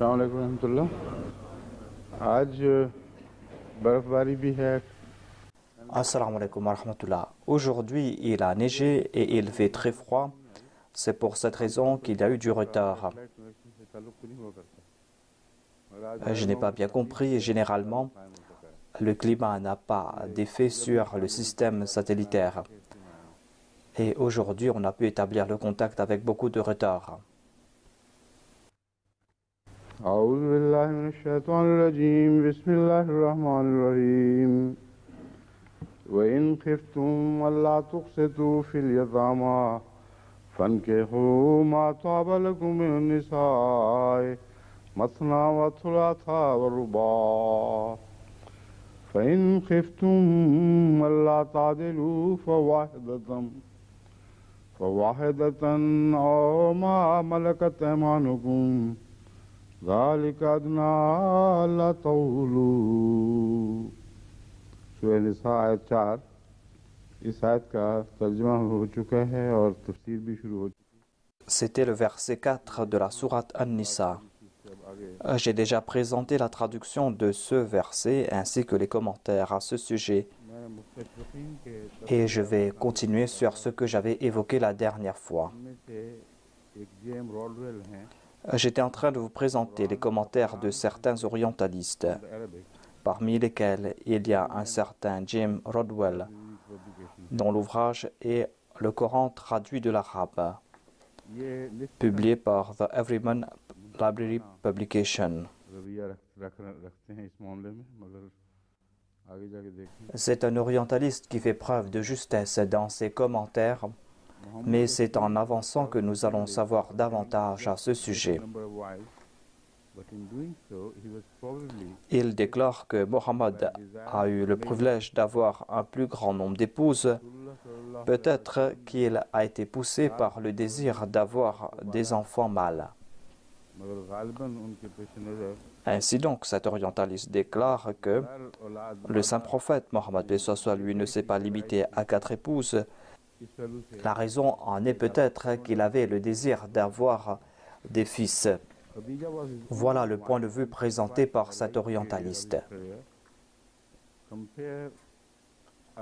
अस्सलाम वालेकुम रहमतुल्लाह। आज बर्फबारी भी है। Assalamu alaikum wa rahmatullah. Aujourd'hui, il a neigé et il fait très froid. C'est pour cette raison qu'il y a eu du retard. Je n'ai pas bien compris. Généralement, le climat n'a pas d'effet sur le système satellitaire. Et aujourd'hui, on a pu établir le contact avec beaucoup de retard. أعوذ بالله من الشيطان الرجيم بسم الله الرحمن الرحيم وإن خفتم ألا تقسطوا في اليتامى فانكحوا ما طاب لكم من النساء مثنى وثلاث ورباع فإن خفتم ألا تعدلوا فواحدة أو ما ملكت أيمانكم ذلك أدنى ألا تعولوا। सूरह निसा आयत 4। इस आयत का तर्जुमा हो चुका है और तफसीर भी शुरू हो चुकी है। C'était le verset 4 de la sourate An-Nisa. J'ai déjà présenté la traduction de ce verset ainsi que les commentaires à ce sujet. Et je vais continuer sur ce que j'avais évoqué la dernière fois. J'étais en train de vous présenter les commentaires de certains orientalistes, parmi lesquels il y a un certain James Rodwell, dont l'ouvrage est Le Coran traduit de l'arabe, publié par The Everyman Library Publication. C'est un orientaliste qui fait preuve de justesse dans ses commentaires, mais c'est en avançant que nous allons savoir davantage à ce sujet. Il déclare que Mohammed a eu le privilège d'avoir un plus grand nombre d'épouses. Peut-être qu'il a été poussé par le désir d'avoir des enfants mâles. Ainsi donc, cet orientaliste déclare que le saint prophète Mohammed lui ne s'est pas limité à 4 épouses. La raison en est peut-être qu'il avait le désir d'avoir des fils. Voilà le point de vue présenté par cet orientaliste.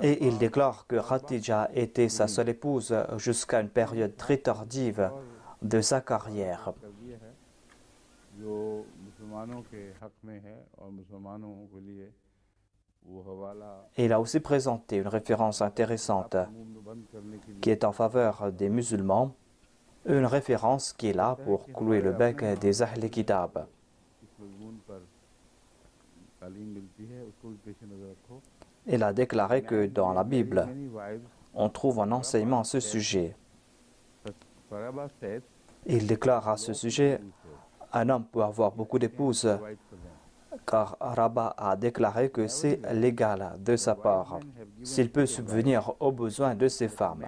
Et il déclare que Khadija était sa seule épouse jusqu'à une période très tardive de sa carrière. Il a aussi présenté une référence intéressante qui est en faveur des musulmans, une référence qui est là pour clouer le bec des Ahl Kitab. Il a déclaré que dans la Bible, on trouve un enseignement à ce sujet. Il déclare à ce sujet, un homme peut avoir beaucoup d'épouses, car Rabat a déclaré que c'est légal de sa part, s'il peut subvenir aux besoins de ses femmes.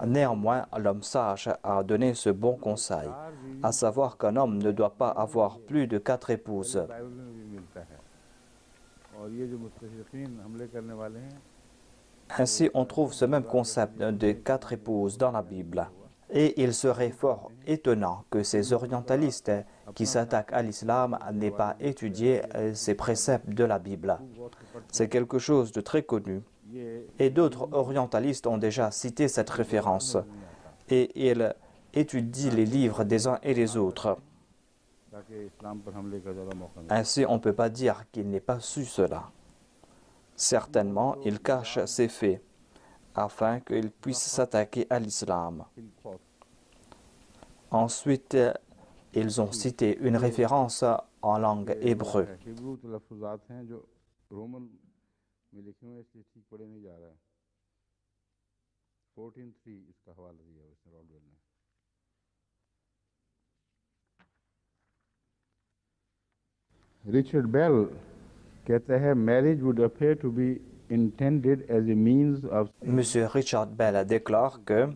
Néanmoins, l'homme sage a donné ce bon conseil, à savoir qu'un homme ne doit pas avoir plus de 4 épouses. Ainsi, on trouve ce même concept de 4 épouses dans la Bible. Et il serait fort étonnant que ces orientalistes qui s'attaquent à l'islam n'aient pas étudié ces préceptes de la Bible. C'est quelque chose de très connu. Et d'autres orientalistes ont déjà cité cette référence. Et ils étudient les livres des uns et des autres. Ainsi, on ne peut pas dire qu'il n'ait pas su cela. Certainement, il cache ces faits, afin qu'il puisse s'attaquer à l'islam. Ensuite, ils ont cité une référence en langue hébreu. Richard Bell कहता है marriage would appear to be intended as a means of Monsieur Richard Bell déclare que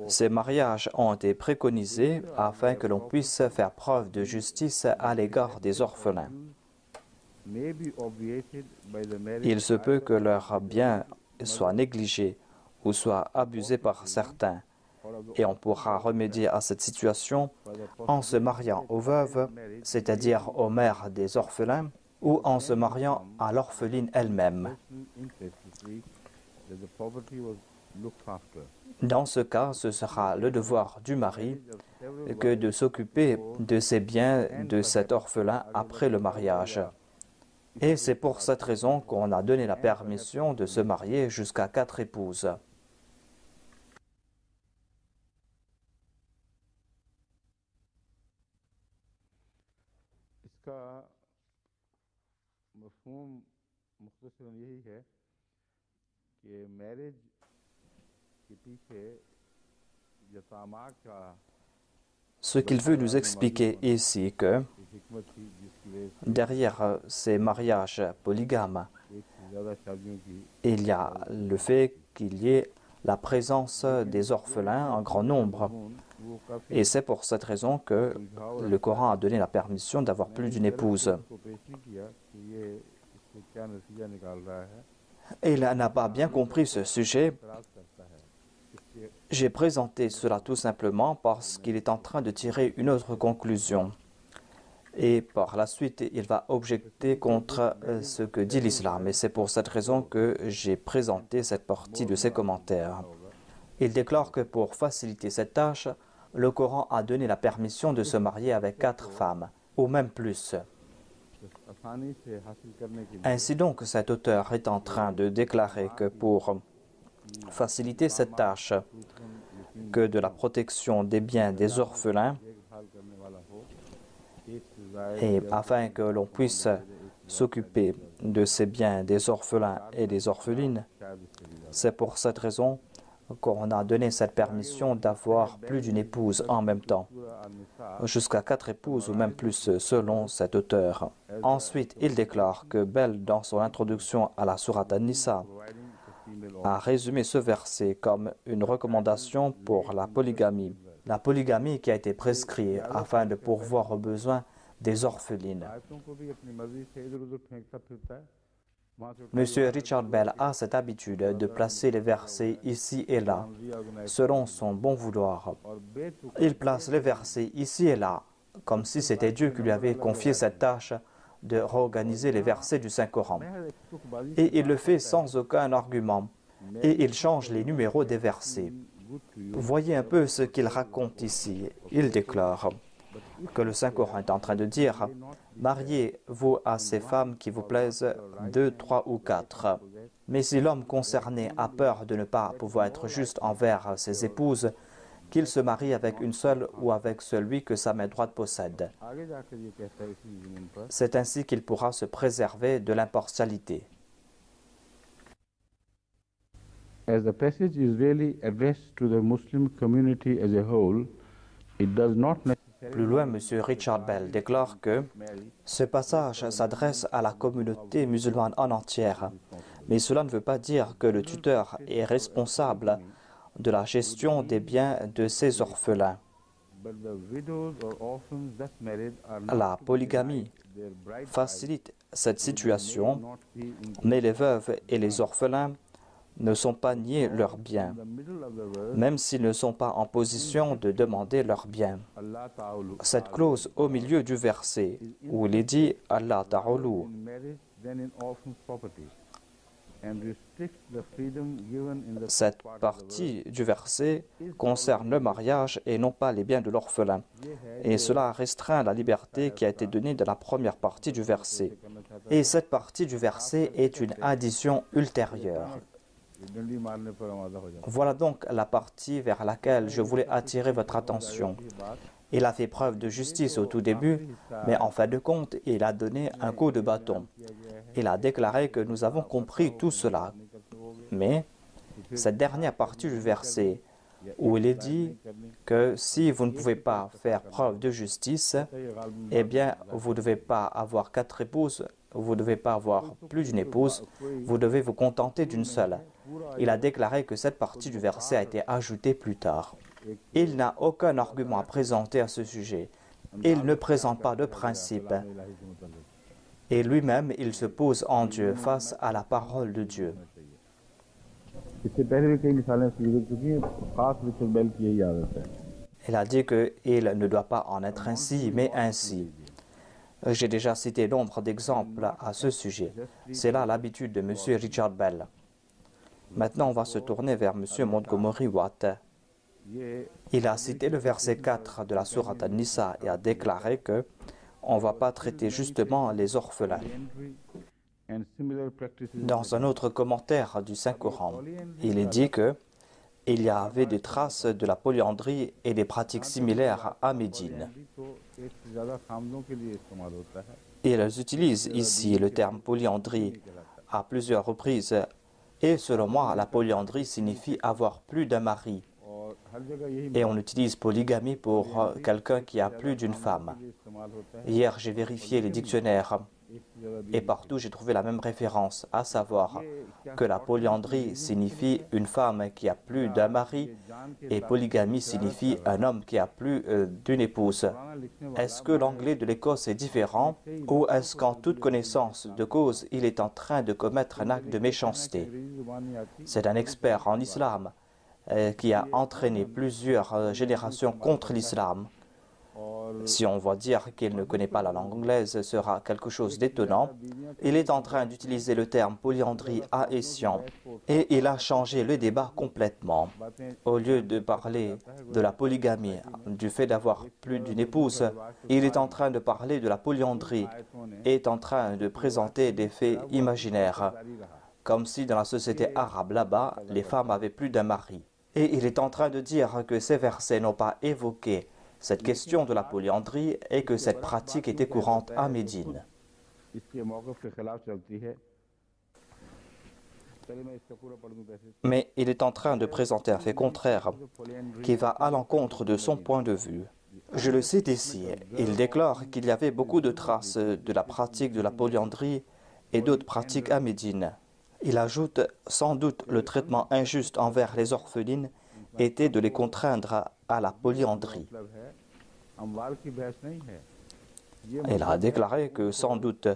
ces mariages ont été préconisés afin que l'on puisse faire preuve de justice à l'égard des orphelins. Il se peut que leurs biens soient négligés ou soient abusés par certains, et on pourra remédier à cette situation en se mariant aux veuves, c'est-à-dire aux mères des orphelins, ou en se mariant à l'orpheline elle-même. Dans ce cas, ce sera le devoir du mari que de s'occuper de ses biens de cet orphelin après le mariage. Et c'est pour cette raison qu'on a donné la permission de se marier jusqu'à 4 épouses. इसका मफ़हूम मुख्तसरन यही है कि मैरिज के पीछे यतामा का Ce qu'il veut nous expliquer ici que हिकमत थी जिसकी वजह से derrière ces mariages polygames, एक से ज़्यादा शादियों की il y a le fait qu'il y ait la présence des orphelins en grand nombre. वो काफ़ी Et c'est pour cette raison que le Coran a donné la permission d'avoir plus d'une épouse. को पेश नहीं किया कि ये इससे क्या नतीजा निकाल रहा है Et il n'a pas bien compris ce sujet. एतराज़ करता है इससे J'ai présenté cela tout simplement parce qu'il est en train de tirer une autre conclusion. Et par la suite, il va objecter contre ce que dit l'islam. Et c'est pour cette raison que j'ai présenté cette partie de ses commentaires. Il déclare que pour faciliter cette tâche, le Coran a donné la permission de se marier avec 4 femmes, ou même plus. आसानी से हासिल करने के लिए Ainsi donc, cet auteur est en train de déclarer que pour faciliter cette tâche, que de la protection des biens des orphelins, देखभाल करने वाला हो एक से et afin que l'on puisse s'occuper de ces biens des orphelins et des orphelines, शायद इससे भी ज़्यादा c'est pour cette raison qu'on a donné cette permission d'avoir plus d'une épouse en même temps, पूरा निसा jusqu'à 4 épouses ou même plus selon cet auteur. Ensuite, il déclare que Bell, dans son introduction à la sourate An-Nisa, providing the female a résumé ce verset comme une recommandation pour la polygamie qui a été prescrite afin de pourvoir aux besoins des orphelines. आयतों को भी अपनी मर्जी से इधर-उधर फेंकता फिरता है वहाँ से Monsieur Richard Bell a cette habitude de placer les versets ici et là, selon son bon vouloir. और बेतुका Il place les versets ici et là, comme si c'était Dieu qui lui avait confié cette tâche de réorganiser les versets du Saint-Coran. तुकबाजी Et il le fait sans aucun argument. Et il change les numéros des versets. good to you Voyez un peu ce qu'il raconte ici. Il déclare que le Saint-Coran est en train de dire « Mariez-vous à ces femmes qui vous plaisent 2, 3 ou 4. Mais si l'homme concerné a peur de ne pas pouvoir être juste envers ses épouses, qu'il se marie avec une seule ou avec celui que sa main droite possède. आगे जाकर ये कहता है इसी ज़मीन पर C'est ainsi qu'il pourra se préserver de l'impartialité. As the passage is really addressed to the Muslim community as a whole, it does not Plus loin, M. Richard Bell déclare que necessarily ce passage s'adresse à la communauté musulmane en entière, mais cela ne veut pas dire que le tuteur est responsable de la gestion des biens de ses orphelins. but the widows or orphans thus married are not La polygamie their bride facilite cette situation, not be in mais les veuves et les orphelins ne sont pas niés leurs biens, the middle of the verse. même s'ils ne sont pas en position de demander leurs biens. Allah ta'ala Cette clause au milieu du verset, où il est dit « Allah ta'ala » in marriage than in orphans' property, and restricts the freedom given in the cette partie du verset concerne le mariage et non pas les biens de l'orphelin. Et cela restreint la liberté qui a été donnée dans la première partie du verset. Et cette partie du verset est une addition ultérieure. डंडी मारने पर आमादा हो जाता Voilà donc la partie vers laquelle je voulais attirer votre attention. Il a fait preuve de justice au tout début, mais en fin de compte, il a donné un coup de bâton. Il a déclaré que nous avons compris tout cela. Mais cette dernière partie du verset, où il est dit que si vous ne pouvez pas faire preuve de justice, eh bien, vous ne devez pas avoir 4 épouses, vous ne devez pas avoir plus d'une épouse, vous devez vous contenter d'une seule. Il a déclaré que cette partie du verset a été ajoutée plus tard. Il n'a aucun argument à présenter à ce sujet. Il ne présente pas de principe. Et lui-même, il se pose en Dieu face à la parole de Dieu. इससे पहले भी कई मिसालें उसकी गुजर चुकी हैं, खास रिचर्ड बेल की यही आदत है। Il a dit qu'il ne doit pas en être ainsi, mais ainsi. J'ai déjà cité nombre d'exemples à ce sujet. C'est là l'habitude de M. Richard Bell. Maintenant, on va se tourner vers M. Montgomery Watt. Il a cité le verset 4 de la sourate An-Nisa et a déclaré que on ne va pas traiter justement les orphelins. Dans un autre commentaire du Saint-Coran, il est dit que il y avait des traces de la polyandrie et des pratiques similaires à Médine. Ils utilisent ici le terme polyandrie à plusieurs reprises et selon moi, la polyandrie signifie avoir plus d'un mari. Et on utilise polygamie pour quelqu'un qui a plus d'une femme. Hier, j'ai vérifié les dictionnaires et partout j'ai trouvé la même référence, à savoir que la polyandrie signifie une femme qui a plus d'un mari et polygamie signifie un homme qui a plus d'une épouse. Est-ce que l'anglais de l'Écosse est différent ou est-ce qu'en toute connaissance de cause, il est en train de commettre un acte de méchanceté? C'est un expert en islam qui a entraîné plusieurs générations contre l'islam. Si on va dire qu'il ne connaît pas la langue anglaise, ce sera quelque chose d'étonnant. Il est en train d'utiliser le terme polyandrie à escient et il a changé le débat complètement. Au lieu de parler de la polygamie, du fait d'avoir plus d'une épouse, il est en train de parler de la polyandrie et est en train de présenter des faits imaginaires, comme si dans la société arabe là-bas, les femmes avaient plus d'un mari. Et il est en train de dire que ces versets n'ont pas évoqué cette question de la polyandrie et que cette pratique était courante à Médine. Mais il est en train de présenter un fait contraire qui va à l'encontre de son point de vue. Je le cite ici. Il déclare qu'il y avait beaucoup de traces de la pratique de la polyandrie et d'autres pratiques à Médine. Il ajoute sans doute le traitement injuste envers les orphelines était de les contraindre à la polyandrie. Il a déclaré que sans doute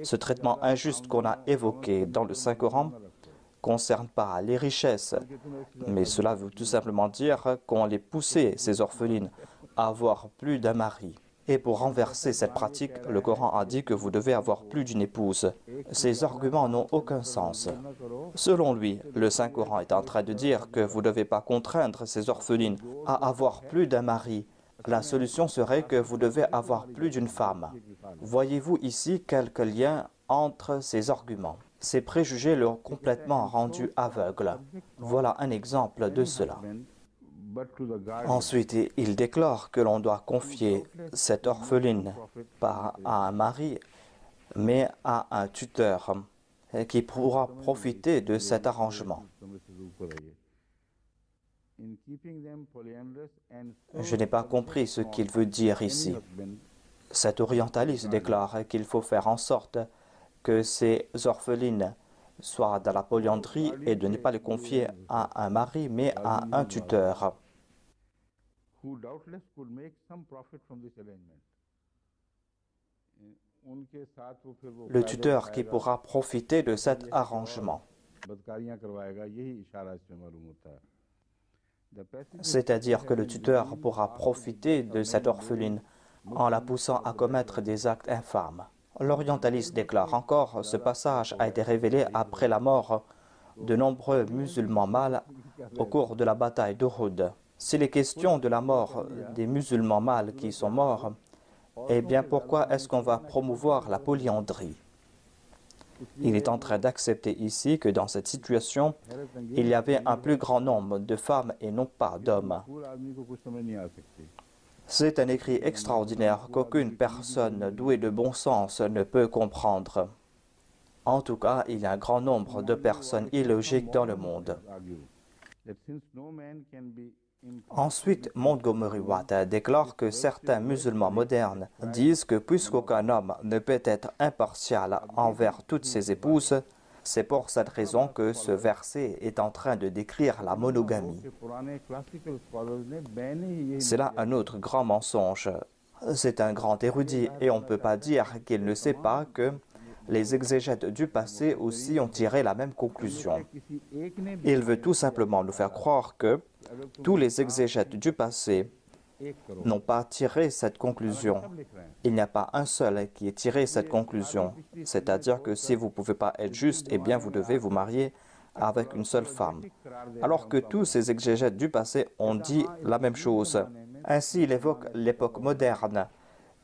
ce traitement injuste qu'on a évoqué dans le Saint-Coran ne concerne pas les richesses, mais cela veut tout simplement dire qu'on les poussait, ces orphelines, à avoir plus d'un mari. Et pour renverser cette pratique, le Coran a dit que vous devez avoir plus d'une épouse. Ces arguments n'ont aucun sens. Selon lui, le Saint-Coran est en train de dire que vous ne devez pas contraindre ces orphelines à avoir plus d'un mari. La solution serait que vous devez avoir plus d'une femme. Voyez-vous ici quelques liens entre ces arguments? Ces préjugés l'ont complètement rendu aveugle. Voilà un exemple de cela. Ensuite, il déclare que l'on doit confier cette orpheline pas à un mari, mais à un tuteur qui pourra profiter de cet arrangement. Je n'ai pas compris ce qu'il veut dire ici. Cet orientaliste déclare qu'il faut faire en sorte que ces orphelines soient dans la polyandrie et de ne pas les confier à un mari, mais à un tuteur. Le tuteur qui pourra profiter de cet arrangement. C'est-à-dire que le tuteur pourra profiter de cette orpheline en la poussant à commettre des actes infâmes. L'orientaliste déclare encore, ce passage a été révélé après la mort de nombreux musulmans mâles au cours de la bataille d'Uhud. S'il est question de la mort des musulmans mâles qui sont morts, eh bien pourquoi est-ce qu'on va promouvoir la polyandrie? Il est en train d'accepter ici que dans cette situation, il y avait un plus grand nombre de femmes et non pas d'hommes. C'est un écrit extraordinaire qu'aucune personne douée de bon sens ne peut comprendre. En tout cas, il y a un grand nombre de personnes illogiques dans le monde. Ensuite, Montgomery Watt déclare que certains musulmans modernes disent que puisqu'aucun homme ne peut être impartial envers toutes ses épouses, c'est pour cette raison que ce verset est en train de décrire la monogamie. C'est là un autre grand mensonge. C'est un grand érudit et on ne peut pas dire qu'il ne sait pas que les exégètes du passé aussi ont tiré la même conclusion. Il veut tout simplement nous faire croire que tous les exégètes du passé n'ont pas tiré cette conclusion. Il n'y a pas un seul qui ait tiré cette conclusion. C'est-à-dire que si vous ne pouvez pas être juste, eh bien vous devez vous marier avec une seule femme. Alors que tous ces exégètes du passé ont dit la même chose. Ainsi, il évoque l'époque moderne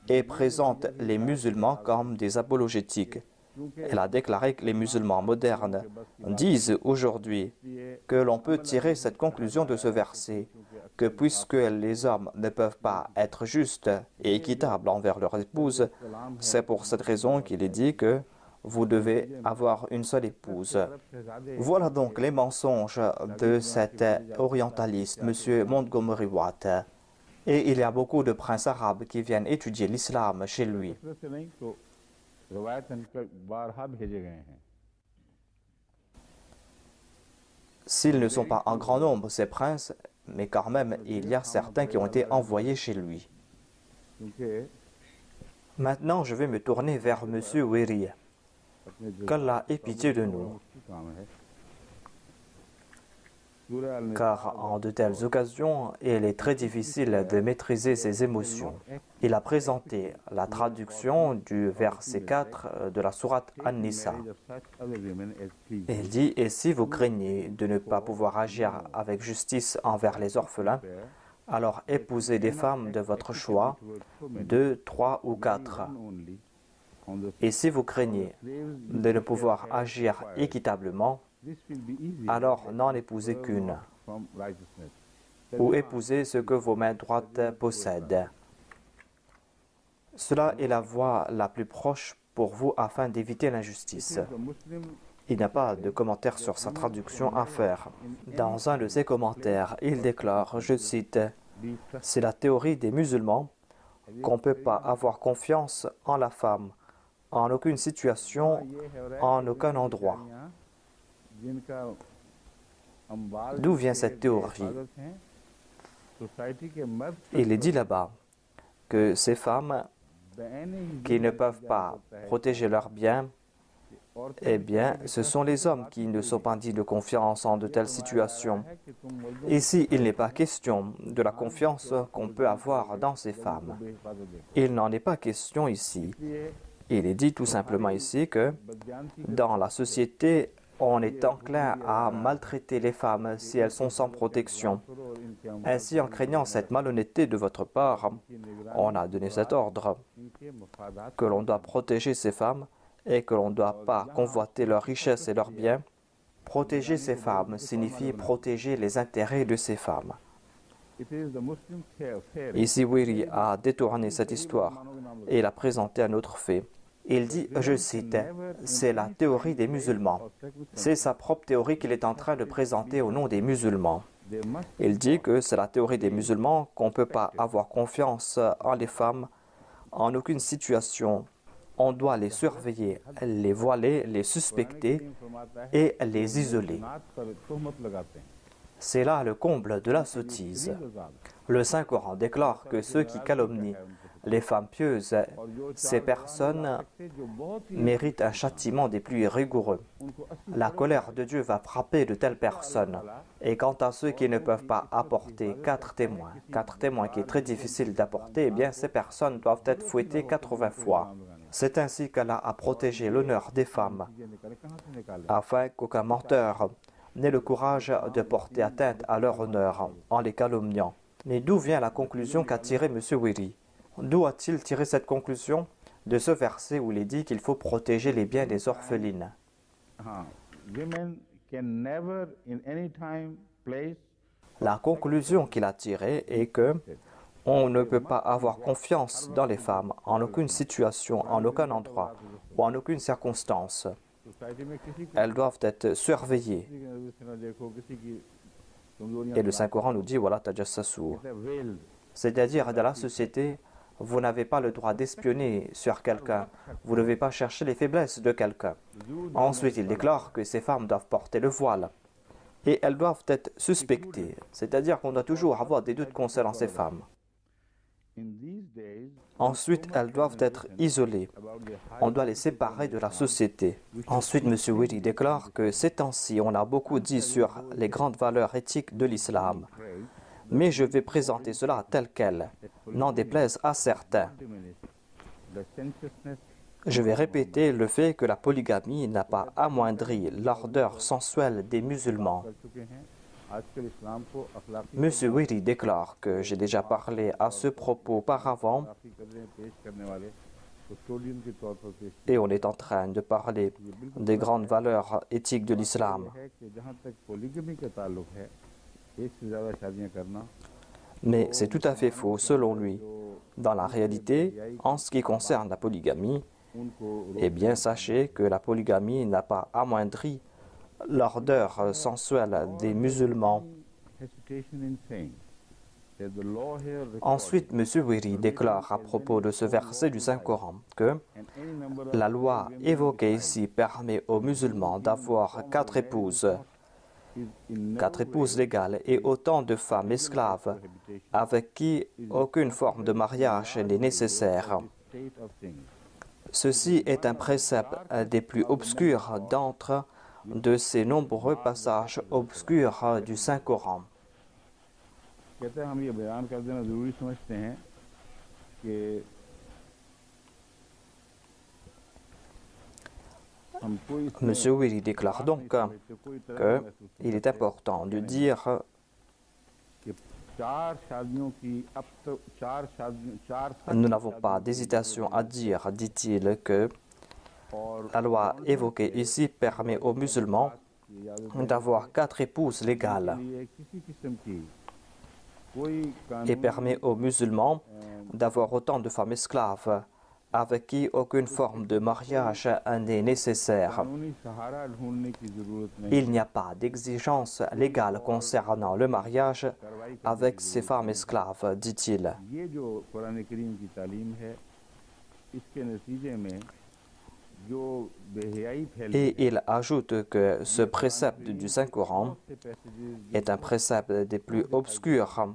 et présente les musulmans comme des apologétiques. Elle a déclaré que les musulmans modernes disent aujourd'hui que l'on peut tirer cette conclusion de ce verset, que puisque les hommes ne peuvent pas être justes et équitables envers leur épouse, c'est pour cette raison qu'il est dit que vous devez avoir une seule épouse. Voilà donc les mensonges de cet orientaliste, M. Montgomery Watt. Et il y a beaucoup de princes arabes qui viennent étudier l'islam chez lui. S'ils ne sont pas en grand nombre, ces princes, mais quand même, il y a certains qui ont été envoyés chez lui. Maintenant, je vais me tourner vers M. Wiri. Qu'Allah ait pitié de nous. Car en de telles occasions, il est très difficile de maîtriser ses émotions. Il a présenté la traduction du verset 4 de la sourate An-Nisa. Il dit « Et si vous craignez de ne pas pouvoir agir avec justice envers les orphelins, alors épousez des femmes de votre choix, 2, 3 ou 4. Et si vous craignez de ne pouvoir agir équitablement, alors n'en épousez qu'une, ou épousez ce que vos mains droites possèdent. Cela est la voie la plus proche pour vous afin d'éviter l'injustice. » Il n'y a pas de commentaire sur sa traduction à faire. Dans un de ses commentaires, il déclare, je cite, « C'est la théorie des musulmans qu'on ne peut pas avoir confiance en la femme, en aucune situation, en aucun endroit. » D'où vient cette théorie? Il est dit là-bas que ces femmes qui ne peuvent pas protéger leurs biens, eh bien, ce sont les hommes qui ne sont pas dignes de confiance en de telles situations. Ici, il n'est pas question de la confiance qu'on peut avoir dans ces femmes. Il n'en est pas question ici. Il est dit tout simplement ici que dans la société, on est enclin à maltraiter les femmes si elles sont sans protection. Ainsi, en craignant cette malhonnêteté de votre part, on a donné cet ordre que l'on doit protéger ces femmes et que l'on ne doit pas convoiter leurs richesses et leurs biens. Protéger ces femmes signifie protéger les intérêts de ces femmes. Ici, Wiri a détourné cette histoire et il a présenté un autre fait. Il dit, je cite, « C'est la théorie des musulmans. » C'est sa propre théorie qu'il est en train de présenter au nom des musulmans. Il dit que c'est la théorie des musulmans qu'on ne peut pas avoir confiance en les femmes en aucune situation. On doit les surveiller, les voiler, les suspecter et les isoler. C'est là le comble de la sottise. Le Saint-Coran déclare que ceux qui calomnient les femmes pieuses, ces personnes méritent un châtiment des plus rigoureux. La colère de Dieu va frapper de telles personnes. Et quant à ceux qui ne peuvent pas apporter 4 témoins qui est très difficile d'apporter, eh bien ces personnes doivent être fouettées 80 fois. C'est ainsi qu'Allah a protégé l'honneur des femmes, afin qu'aucun menteur n'ait le courage de porter atteinte à leur honneur en les calomniant. Mais d'où vient la conclusion qu'a tirée M. Wiri? D'où a-t-il tiré cette conclusion? De ce verset où il est dit qu'il faut protéger les biens des orphelines. La conclusion qu'il a tirée est que on ne peut pas avoir confiance dans les femmes en aucune situation, en aucun endroit ou en aucune circonstance. Elles doivent être surveillées. Et le Saint-Coran nous dit, voilà, tajassasu. C'est-à-dire, dans la société, vous n'avez pas le droit d'espionner sur quelqu'un. Vous ne devez pas chercher les faiblesses de quelqu'un. Ensuite, il déclare que ces femmes doivent porter le voile. Et elles doivent être suspectées. C'est-à-dire qu'on doit toujours avoir des doutes concernant ces femmes. Ensuite, elles doivent être isolées. On doit les séparer de la société. Ensuite, M. Wiri déclare que ces temps-ci, on a beaucoup dit sur les grandes valeurs éthiques de l'islam. Mais je vais présenter cela tel quel, n'en déplaise à certains. Je vais répéter le fait que la polygamie n'a pas amoindri l'ardeur sensuelle des musulmans. M. Wiri déclare que j'ai déjà parlé à ce propos auparavant et on est en train de parler des grandes valeurs éthiques de l'islam. Mais c'est tout à fait faux selon lui. Dans la réalité, en ce qui concerne la polygamie, eh bien sachez que la polygamie n'a pas amoindri l'ardeur sensuelle des musulmans. Ensuite, M. Wiri déclare à propos de ce verset du Saint-Coran que la loi évoquée ici permet aux musulmans d'avoir 4 épouses légales et autant de femmes esclaves avec qui aucune forme de mariage n'est nécessaire. Ceci est un précepte des plus obscurs d'entre de ces nombreux passages obscurs du Saint-Coran. M. Wiri déclare donc qu'il est important de dire nous n'avons pas d'hésitation à dire, dit-il, que la loi évoquée ici permet aux musulmans d'avoir 4 épouses légales et permet aux musulmans d'avoir autant de femmes esclaves avec qui aucune forme de mariage n'est nécessaire. Il n'y a pas d'exigence légale concernant le mariage avec ces femmes esclaves, dit-il. Et il ajoute que ce précepte du Saint-Coran est un précepte des plus obscurs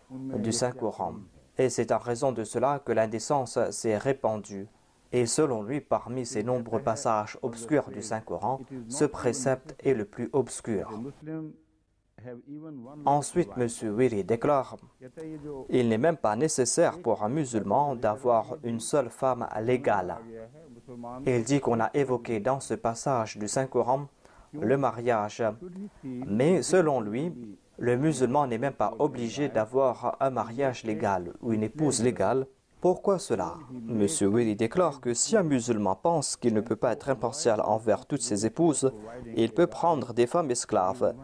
du Saint-Coran. Et c'est en raison de cela que l'indécence s'est répandue. Et selon lui, parmi ces nombreux passages obscurs du Saint-Coran, ce précepte est le plus obscur. Ensuite, M. Wiri déclare « Il n'est même pas nécessaire pour un musulman d'avoir une seule femme légale. » Il dit qu'on a évoqué dans ce passage du Saint-Coran le mariage. Mais selon lui, le musulman n'est même pas obligé d'avoir un mariage légal ou une épouse légale. Pourquoi cela? M. Wiri déclare que si un musulman pense qu'il ne peut pas être impartial envers toutes ses épouses, il peut prendre des femmes esclaves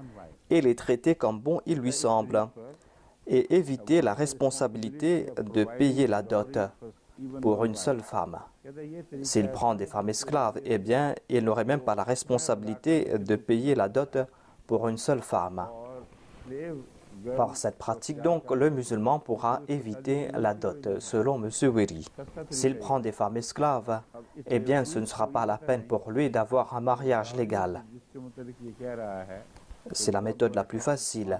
et les traiter comme bon il lui semble, et éviter la responsabilité de payer la dot pour une seule femme. S'il prend des femmes esclaves, eh bien, il n'aurait même pas la responsabilité de payer la dot pour une seule femme. Par cette pratique, donc, le musulman pourra éviter la dot, selon M. Wiri. S'il prend des femmes esclaves, eh bien, ce ne sera pas la peine pour lui d'avoir un mariage légal. C'est la méthode la plus facile.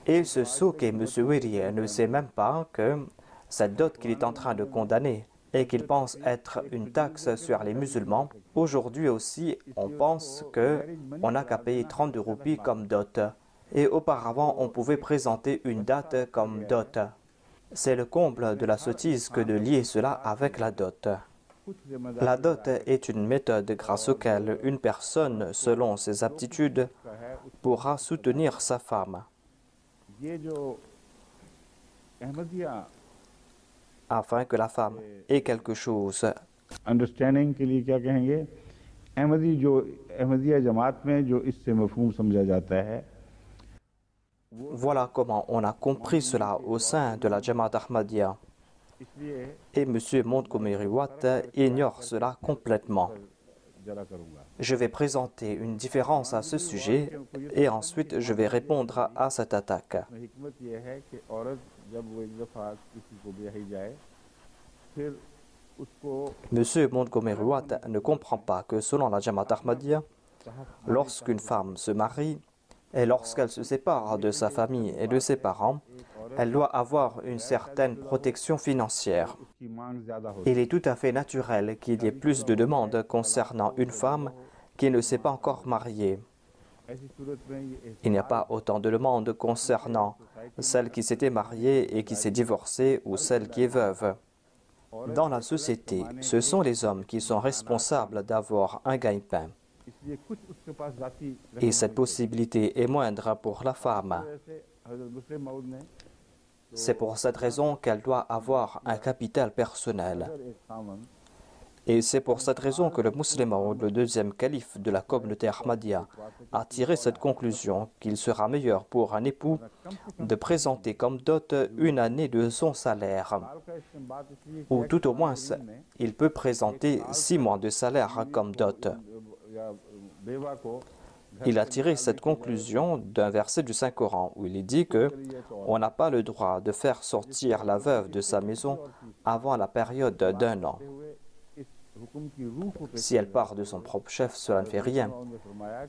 Et ce souk et M. Wiri ne sait même pas que cette dot qu'il est en train de condamner et qu'il pense être une taxe sur les musulmans, aujourd'hui aussi, on pense qu'on n'a qu'à payer 32 roupies comme dot. Et auparavant, on pouvait présenter une dot comme dot. C'est le comble de la sottise que de lier cela avec la dot. La dot est une méthode grâce auquel une personne, selon ses aptitudes, pourra soutenir sa femme. Afin que la femme ait quelque chose. Understanding के लिए क्या कहेंगे? अहमदिया जमात में जो इससे मफहूम समझा जाता है. Voilà comment on a compris cela au sein de la Jamaat Ahmadiyya. Et M. Montgomery Watt ignore cela complètement. Je vais présenter une différence à ce sujet et ensuite je vais répondre à cette attaque. M. Montgomery Watt ne comprend pas que selon la Jamaat Ahmadiyya, lorsqu'une femme se marie, Et lorsqu'elle se sépare de sa famille et de ses parents, elle doit avoir une certaine protection financière. Il est tout à fait naturel qu'il y ait plus de demandes concernant une femme qui ne s'est pas encore mariée. Il n'y a pas autant de demandes concernant celle qui s'était mariée et qui s'est divorcée ou celle qui est veuve. Dans la société, ce sont les hommes qui sont responsables d'avoir un gagne-pain. Et cette possibilité est moindre pour la femme. C'est pour cette raison qu'elle doit avoir un capital personnel. Et c'est pour cette raison que le musulman, le deuxième calife de la communauté Ahmadiyya, a tiré cette conclusion qu'il sera meilleur pour un époux de présenter comme dot une année de son salaire. Ou tout au moins, il peut présenter 6 mois de salaire comme dot. Il a tiré cette conclusion d'un verset du Saint-Coran où il est dit que on n'a pas le droit de faire sortir la veuve de sa maison avant la période d'1 an. Si elle part de son propre chef, cela ne fait rien.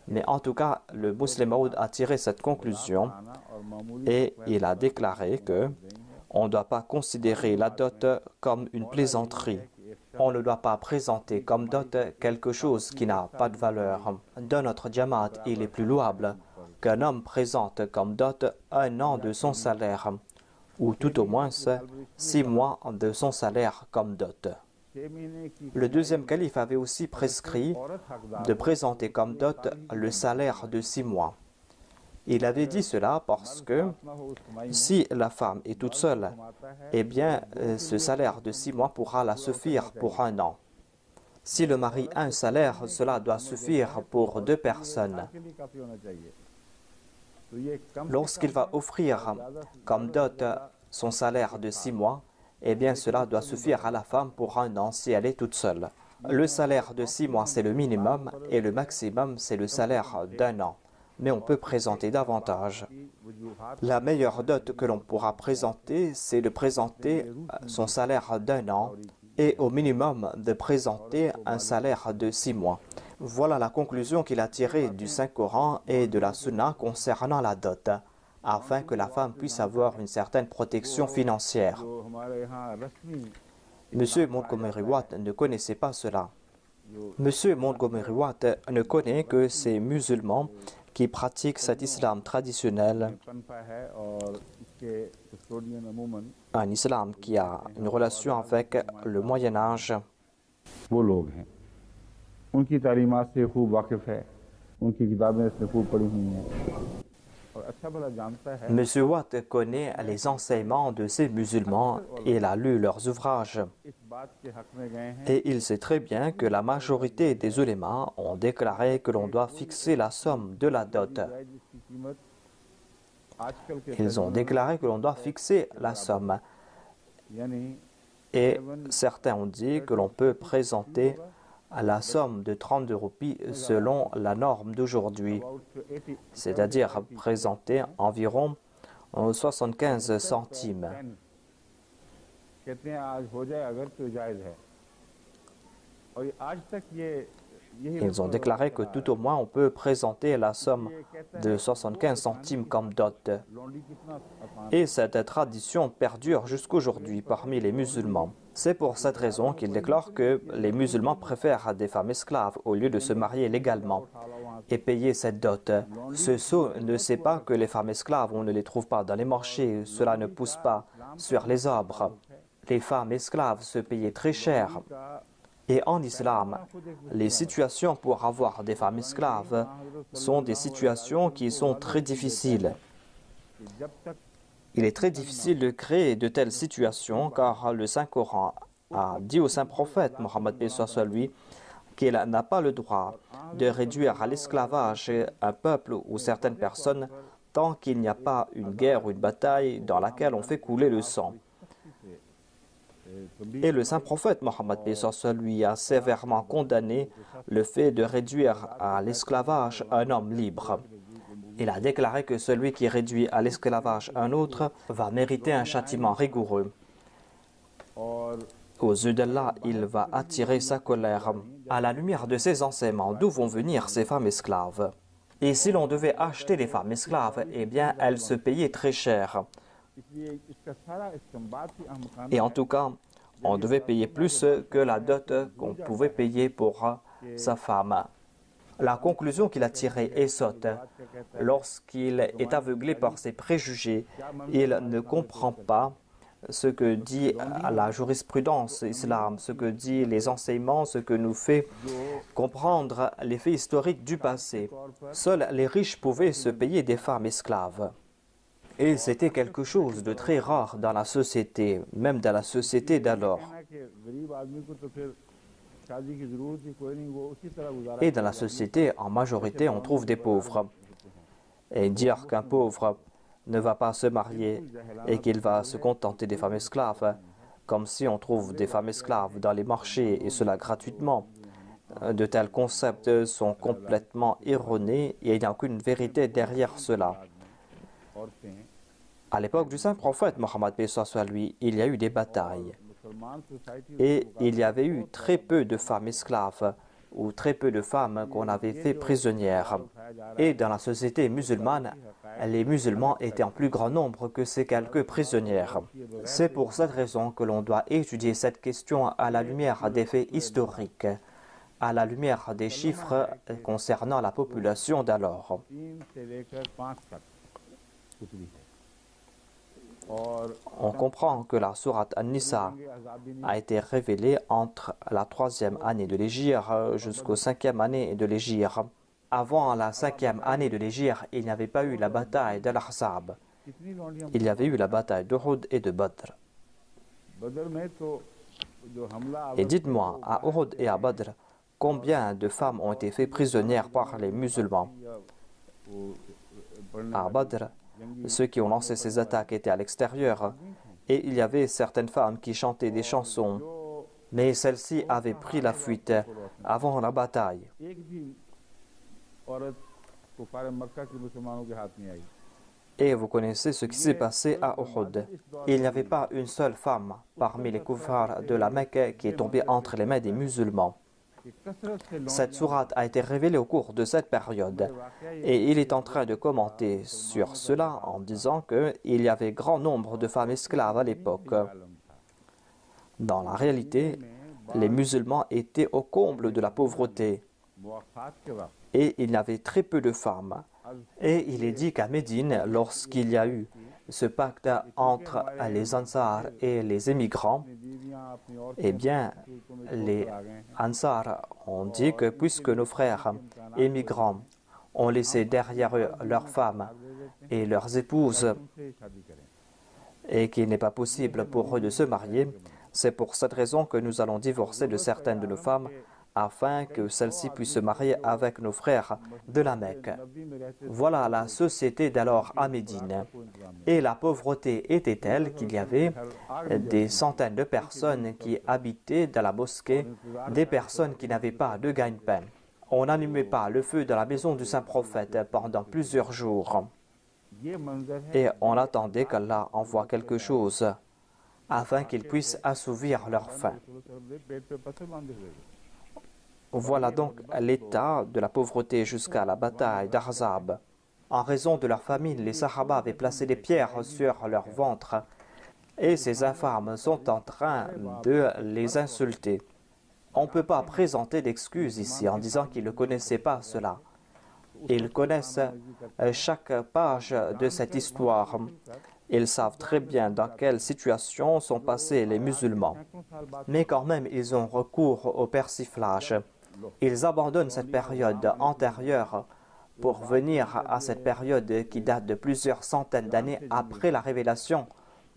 Mais en tout cas, le musulman Maud a tiré cette conclusion et il a déclaré que on ne doit pas considérer la dot comme une plaisanterie. On ne doit pas présenter comme dot quelque chose qui n'a pas de valeur. Dans notre Jamaat, il est plus louable qu'un homme présente comme dot 1 an de son salaire, ou tout au moins 6 mois de son salaire comme dot. Le deuxième calife avait aussi prescrit de présenter comme dot le salaire de 6 mois. Il avait dit cela parce que si la femme est toute seule, eh bien, ce salaire de 6 mois pourra la suffire pour 1 an. Si le mari a un salaire, cela doit suffire pour 2 personnes. Lorsqu'il va offrir comme dot son salaire de 6 mois, eh bien, cela doit suffire à la femme pour 1 an si elle est toute seule. Le salaire de 6 mois, c'est le minimum, et le maximum, c'est le salaire d'1 an. Mais on peut présenter davantage. La meilleure dot que l'on pourra présenter, c'est de présenter son salaire d'1 an et au minimum de présenter un salaire de 6 mois. Voilà la conclusion qu'il a tirée du Saint-Coran et de la Sunna concernant la dot, afin que la femme puisse avoir une certaine protection financière. Monsieur Montgomery Watt ne connaissait pas cela. Monsieur Montgomery Watt ne connaît que ces musulmans qui pratiquent cet islam traditionnel, un islam qui a une relation avec le Moyen-Âge. Monsieur Watt connaît les enseignements de ces musulmans et il a lu leurs ouvrages. Et il sait très bien que la majorité des ulémas ont déclaré que l'on doit fixer la somme de la dot. Ils ont déclaré que l'on doit fixer la somme. Et certains ont dit que l'on peut présenter la somme de 30 roupies selon la norme d'aujourd'hui, c'est-à-dire présenter environ 75 centimes. Ils ont déclaré que tout au moins on peut présenter la somme de 75 centimes comme dot. Et cette tradition perdure jusqu'aujourd'hui parmi les musulmans. C'est pour cette raison qu'ils déclarent que les musulmans préfèrent des femmes esclaves au lieu de se marier légalement et payer cette dot. Ce sot ne sait pas que les femmes esclaves, on ne les trouve pas dans les marchés, cela ne pousse pas sur les arbres. Les femmes esclaves se payaient très cher. Et en islam, les situations pour avoir des femmes esclaves sont des situations qui sont très difficiles. Il est très difficile de créer de telles situations car le Saint-Coran a dit au Saint-Prophète Mohammed lui qu'il n'a pas le droit de réduire à l'esclavage un peuple ou certaines personnes tant qu'il n'y a pas une guerre ou une bataille dans laquelle on fait couler le sang. Et le Saint-Prophète Mohammed lui a sévèrement condamné le fait de réduire à l'esclavage un homme libre. Il a déclaré que celui qui réduit à l'esclavage un autre va mériter un châtiment rigoureux. Aux yeux d'Allah, il va attirer sa colère. À la lumière de ces enseignements, d'où vont venir ces femmes esclaves? Et si l'on devait acheter des femmes esclaves, eh bien, elles se payaient très cher. Et en tout cas, on devait payer plus que la dot qu'on pouvait payer pour sa femme. La conclusion qu'il a tirée est sotte. Lorsqu'il est aveuglé par ses préjugés, il ne comprend pas ce que dit la jurisprudence islam, ce que dit les enseignements, ce que nous fait comprendre les faits historiques du passé. Seuls les riches pouvaient se payer des femmes esclaves. Et c'était quelque chose de très rare dans la société, même dans la société d'alors. Et dans la société, en majorité, on trouve des pauvres. Et dire qu'un pauvre ne va pas se marier et qu'il va se contenter des femmes esclaves, comme si on trouve des femmes esclaves dans les marchés et cela gratuitement. De tels concepts sont complètement erronés et il n'y a aucune vérité derrière cela. À l'époque du saint prophète Mohammed paix soit lui, il y a eu des batailles et il y avait eu très peu de femmes esclaves ou très peu de femmes qu'on avait fait prisonnières. Et dans la société musulmane, les musulmans étaient en plus grand nombre que ces quelques prisonnières. C'est pour cette raison que l'on doit étudier cette question à la lumière des faits historiques, à la lumière des chiffres concernant la population d'alors. On comprend que la sourate An-Nisa a été révélée entre la 3e année de l'Hégire jusqu'au 5e année de l'Hégire. Avant la 5e année de l'Hégire, il n'y avait pas eu la bataille d'Al-Ahzab. Il y avait eu la bataille d'Uhud et de Badr. Et dites-moi, à Uhud et à Badr, combien de femmes ont été faites prisonnières par les musulmans? À Badr, ceux qui ont lancé ces attaques étaient à l'extérieur et il y avait certaines femmes qui chantaient des chansons, mais celles-ci avaient pris la fuite avant la bataille. Et vous connaissez ce qui s'est passé à Uhud. Il n'y avait pas une seule femme parmi les kuffars de la Mecque qui est tombée entre les mains des musulmans. Cette sourate a été révélée au cours de cette période et il est en train de commenter sur cela en disant qu'il y avait grand nombre de femmes esclaves à l'époque. Dans la réalité, les musulmans étaient au comble de la pauvreté et il y avait très peu de femmes. Et il est dit qu'à Médine, lorsqu'il y a eu ce pacte entre les Ansar et les émigrants, eh bien, les Ansar ont dit que puisque nos frères émigrants ont laissé derrière eux leurs femmes et leurs épouses et qu'il n'est pas possible pour eux de se marier, c'est pour cette raison que nous allons divorcer de certaines de nos femmes afin que celles-ci puissent se marier avec nos frères de la Mecque. Voilà la société d'alors à Médine. Et la pauvreté était telle qu'il y avait des centaines de personnes qui habitaient dans la mosquée, des personnes qui n'avaient pas de gagne-pain. On n'allumait pas le feu de la maison du Saint-Prophète pendant plusieurs jours. Et on attendait qu'Allah envoie quelque chose afin qu'ils puissent assouvir leur faim. Voilà donc l'état de la pauvreté jusqu'à la bataille d'Ahzab. En raison de leur famine, les Sahaba avaient placé des pierres sur leur ventre et ces infâmes sont en train de les insulter. On ne peut pas présenter d'excuses ici en disant qu'ils ne connaissaient pas cela. Ils connaissent chaque page de cette histoire. Ils savent très bien dans quelle situation sont passés les musulmans. Mais quand même, ils ont recours au persiflage. Ils abandonnent cette période antérieure pour venir à cette période qui date de plusieurs centaines d'années après la révélation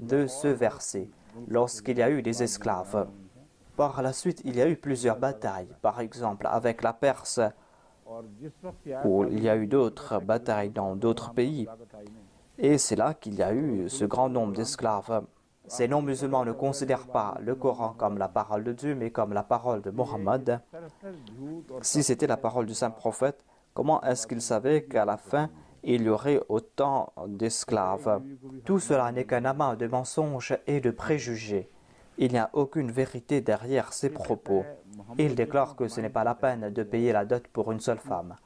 de ce verset, lorsqu'il y a eu des esclaves. Par la suite, il y a eu plusieurs batailles, par exemple avec la Perse, où il y a eu d'autres batailles dans d'autres pays. Et c'est là qu'il y a eu ce grand nombre d'esclaves. Ces non-musulmans ne considèrent pas le Coran comme la parole de Dieu, mais comme la parole de Mohammed. Si c'était la parole du saint prophète, comment est-ce qu'ils savaient qu'à la fin, il y aurait autant d'esclaves? Tout cela n'est qu'un amas de mensonges et de préjugés. Il n'y a aucune vérité derrière ces propos. Il déclare que ce n'est pas la peine de payer la dot pour une seule femme.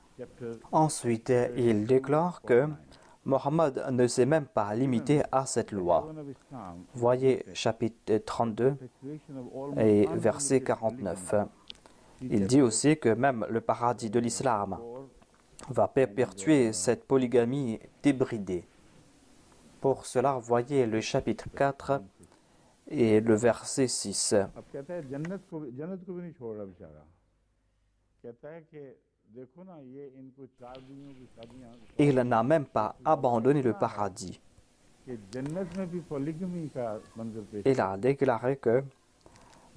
Ensuite, il déclare que Mohammed ne s'est même pas limité à cette loi. Voyez chapitre 32 et verset 49. Il dit aussi que même le paradis de l'islam va perpétuer cette polygamie débridée. Pour cela, voyez le chapitre 4 et le verset 6. अब कहता है जन्नत को भी नहीं छोड़ रहा बेचारा। कहता है कि देखो ना ये इनको 4 बीवियों की शादियां Il n'a même pas abandonné le paradis. कि जन्नत में भी पॉलीगमी का मंजर पेश Il a déclaré que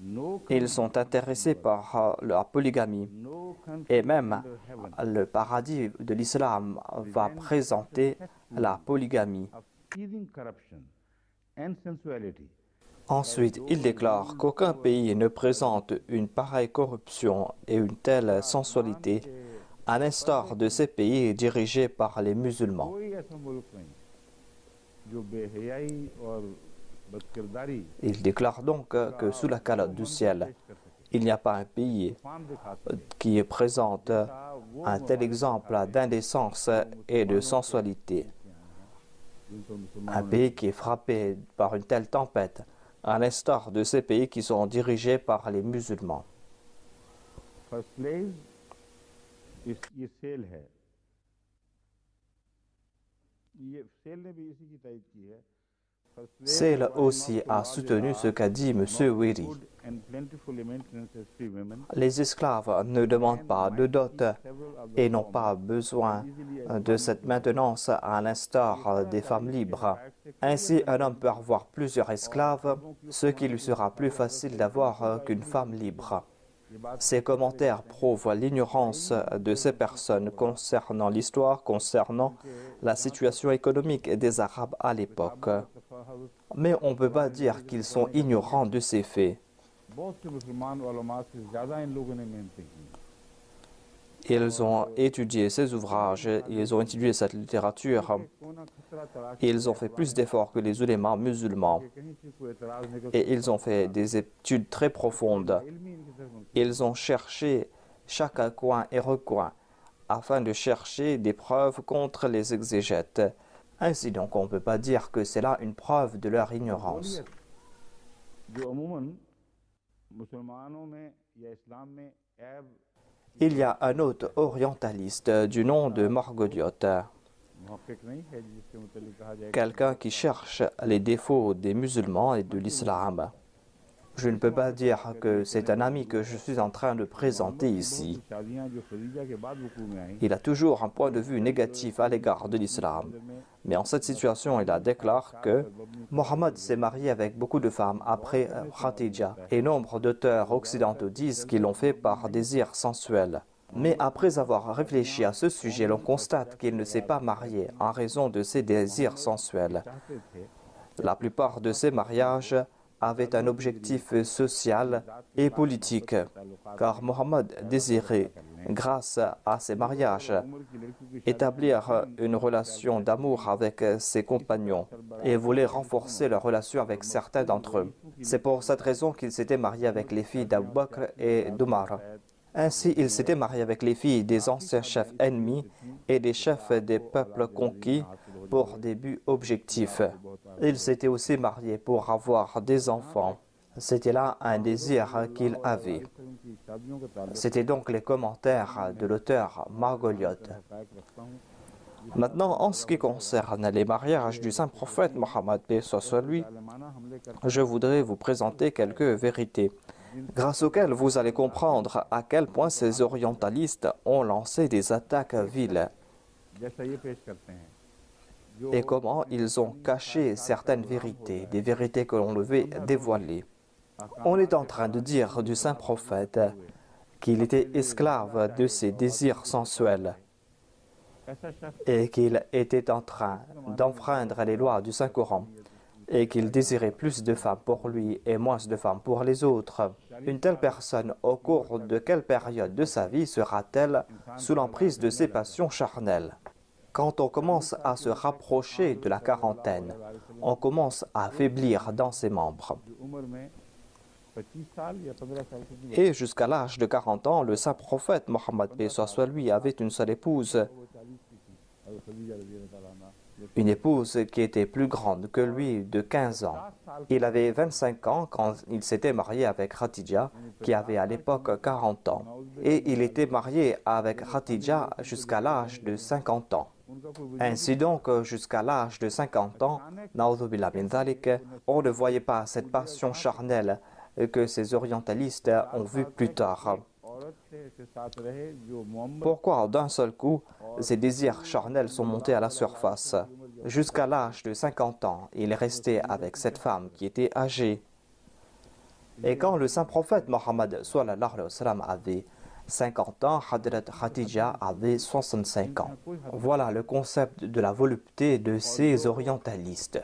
नो ils sont intéressés par la polygamie. नो Et même le paradis de l'islam va présenter la polygamie. of teasing corruption and sensuality. Ensuite, il déclare qu'aucun pays ne présente une pareille corruption et une telle sensualité, à l'instar de ces pays dirigés par les musulmans. कोई ऐसा मुल्क नहीं जो बेहयाई और बदकिरदारी Il déclare donc que sous la calotte du ciel, il n'y a pas un pays फान दिखा सके qui présente un tel exemple d'indécence et de sensualité. जिनको Un मुसलमानों pays qui est frappé par une telle tempête, à l'instar de ces pays qui sont dirigés par les musulmans. First place ये सेल है ये सेल ने भी इसी की तायद की है Sale aussi a soutenu ce qu'a dit M. Wiri. Les esclaves ne demandent pas de dot et n'ont pas besoin de cette maintenance à l'instar des femmes libres. Ainsi, un homme peut avoir plusieurs esclaves, ce qui lui sera plus facile d'avoir qu'une femme libre. Ces commentaires prouvent l'ignorance de ces personnes concernant l'histoire, concernant la situation économique des Arabes à l'époque. Mais on ne peut pas dire qu'ils sont ignorants de ces faits. Ils ont étudié ces ouvrages, ils ont étudié cette littérature, ils ont fait plus d'efforts que les ulémas musulmans et ils ont fait des études très profondes. Ils ont cherché chaque coin et recoin afin de chercher des preuves contre les exégètes. Ainsi donc, on ne peut pas dire que c'est là une preuve de leur ignorance. Il y a un autre orientaliste du nom de Margoliouth, quelqu'un qui cherche les défauts des musulmans et de l'islam. Je ne peux pas dire que c'est un ami que je suis en train de présenter ici. Il a toujours un point de vue négatif à l'égard de l'islam. Mais en cette situation, il a déclaré que Mohammed s'est marié avec beaucoup de femmes après Khadija. Et nombre d'auteurs occidentaux disent qu'ils l'ont fait par désir sensuel. Mais après avoir réfléchi à ce sujet, l'on constate qu'il ne s'est pas marié en raison de ses désirs sensuels. La plupart de ces mariages avaient un objectif social et politique, car Mohammed désirait, grâce à ces mariages, établir une relation d'amour avec ses compagnons et voulait renforcer leur relation avec certains d'entre eux. C'est pour cette raison qu'il s'était marié avec les filles d'Abu Bakr et d'Omar. Ainsi, il s'était marié avec les filles des anciens chefs ennemis et des chefs des peuples conquis pour des buts objectifs. Il s'était aussi marié pour avoir des enfants. C'était là un désir qu'il avait. C'était donc les commentaires de l'auteur Margoliouth. Maintenant, en ce qui concerne les mariages du saint prophète Mohammed, paix soit lui, je voudrais vous présenter quelques vérités, grâce auxquelles vous allez comprendre à quel point ces orientalistes ont lancé des attaques viles et comment ils ont caché certaines vérités, des vérités que l'on devait dévoiler. On est en train de dire du saint prophète qu'il était esclave de ses désirs sensuels et qu'il était en train d'enfreindre les lois du Saint-Coran et qu'il désirait plus de femmes pour lui et moins de femmes pour les autres. Une telle personne, au cours de quelle période de sa vie sera-t-elle sous l'emprise de ses passions charnelles? Quand on commence à se rapprocher de la quarantaine, on commence à faiblir dans ses membres. 25 साल या 15 साल की थी, Et jusqu'à l'âge de 40 ans, le saint prophète Mohammed paix soit lui avait une seule épouse, वो 40 की थी और खदीजा रज़ी अल्लाह ताला अन्हा, une épouse qui était plus grande que lui de 15 ans. 50 साल Il avait 25 ans quand il s'était marié avec Khadija, qui avait à l'époque 40 ans. Et il était marié avec Khadija jusqu'à l'âge de 50 ans. उनका कोई वजूद Ainsi donc, jusqu'à l'âge de 50 ans, Na'udhu billah min dhalik, on ne voyait pas cette passion charnelle que ces orientalistes ont vue plus tard. औरत थे के साथ रहे जो Mohammad Pourquoi d'un seul coup, ces désirs charnels sont montés à la surface? Jusqu'à l'âge de 50 ans, il est resté avec cette femme qui était âgée. Et quand le saint prophète Mohammed sallallahu alayhi wa sallam avait 50 ans, Hadrat Khadija avait 65 ans. Voilà le concept de la volupté de ces orientalistes.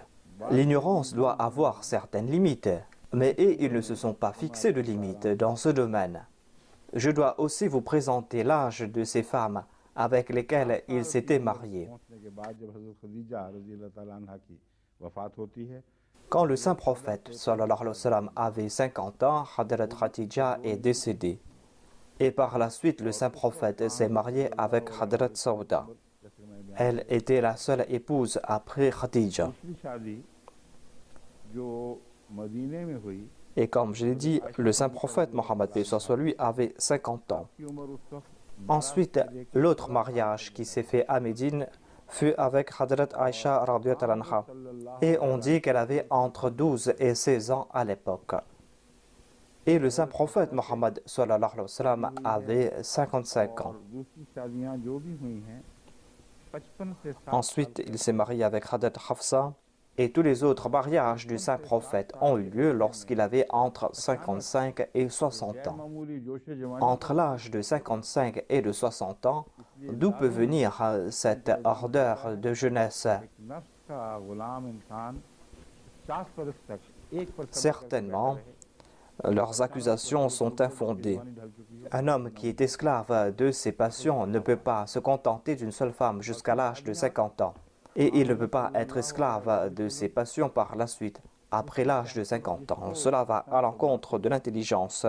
L'ignorance doit avoir certaines limites, mais ils ne se sont pas fixés de limites dans ce domaine. Je dois aussi vous présenter l'âge de ces femmes avec lesquelles il s'était marié. पहुंचने के बाद जब हज़रत खदीजा रज़ी अल्लाह ताला अन्हा की वफ़ात होती है, Quand le saint prophète sallallahu alayhi wa sallam avait 50 ans, Hadrat Khadija est décédée. Et par la suite, le saint prophète s'est marié avec Hadrat Sauda. जैसे मैं बयान Elle était la seule épouse après Khadija. दूसरी शादी जो मदीने में हुई, Et comme je l'ai dit, le saint prophète Mohammed paix soit sur lui avait 50 ans. की उम्र उस वक्त Ensuite, l'autre mariage qui s'est fait à Médine fut avec Hadrat Aisha radiyallahu anha. Et on dit qu'elle avait entre 12 et 16 ans à l'époque. Et le saint prophète Mohammed sallallahu alayhi wa sallam avait 55 ans. और दूसरी शादियां जो भी हुई हैं 55 से 60 Ensuite, il s'est marié avec Hadrat Hafsa. Et tous les autres mariages du saint prophète ont eu lieu lorsqu'il avait entre 55 et 60 ans. मामूली जोश जवानी Entre l'âge de 55 et de 60 ans, d'où peut venir cette ardeur de jeunesse? नफ्स का गुलाम इंसान 50 बरस तक एक पर Certainement, leurs accusations sont infondées. Un homme qui est esclave de ses passions ne peut pas se contenter d'une seule femme jusqu'à l'âge de 50 ans. Et il ne peut pas être esclave de ses passions par la suite, après l'âge de 50 ans. Cela va à l'encontre de l'intelligence.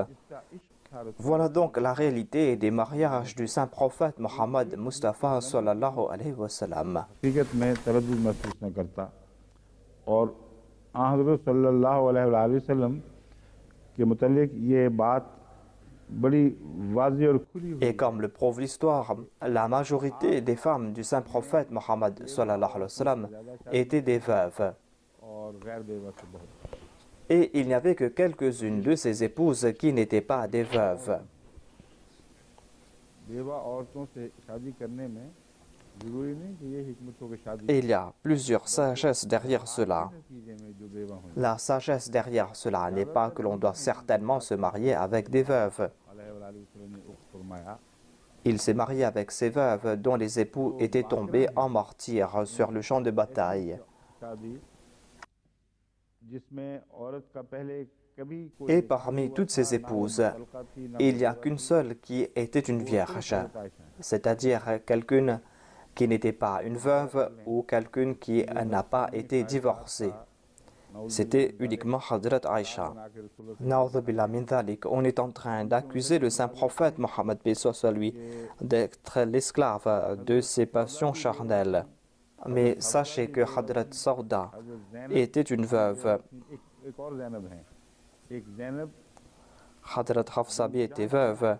Voilà donc la réalité des mariages du saint prophète Mohammed Mustafa sallallahu alayhi wa sallam. हकीकत में तरद्दुद महसूस न करता और हज़रत सल्लल्लाहु अलैहि वसल्लम के मुतालिक ये बात बड़ी वाज़ेह और खुली हुई Et comme le prouve l'histoire, la majorité des femmes du saint prophète Mohammed sallallahu alayhi wa sallam étaient des veuves. और गैर बेवा से बहुत Et il n'y avait que quelques-unes de ses épouses qui n'étaient pas des veuves. बेवा औरतों से शादी करने में जरूरी नहीं कि ये हिकमत हो कि शादी Et il y a plusieurs sagesses derrière cela. नतीजे में जो बेवा हुई La sagesse derrière cela n'est pas que l'on doit certainement se marier avec des veuves. अलैहि वसल्लम ने उक्त फरमाया Il s'est marié avec ces veuves dont les époux étaient tombés en martyrs sur le champ de bataille. शादी जिसमें औरत का पहले कभी कोई Et parmi toutes ces épouses, il n'y a qu'une seule qui était une vierge, c'est-à-dire quelqu'une qui n'était pas une veuve ou quelqu'une qui n'a pas été divorcée. C'était uniquement Hadrat Aisha. Na'udhu billah min dhalik. On est en train d'accuser le saint prophète Mohammed paix soit sur lui d'être l'esclave de ses passions charnelles. Mais sachez que Hadrat Sauda était une veuve. एक और ज़ैनब हैं एक Zainab Hadrat Hafsabi était veuve.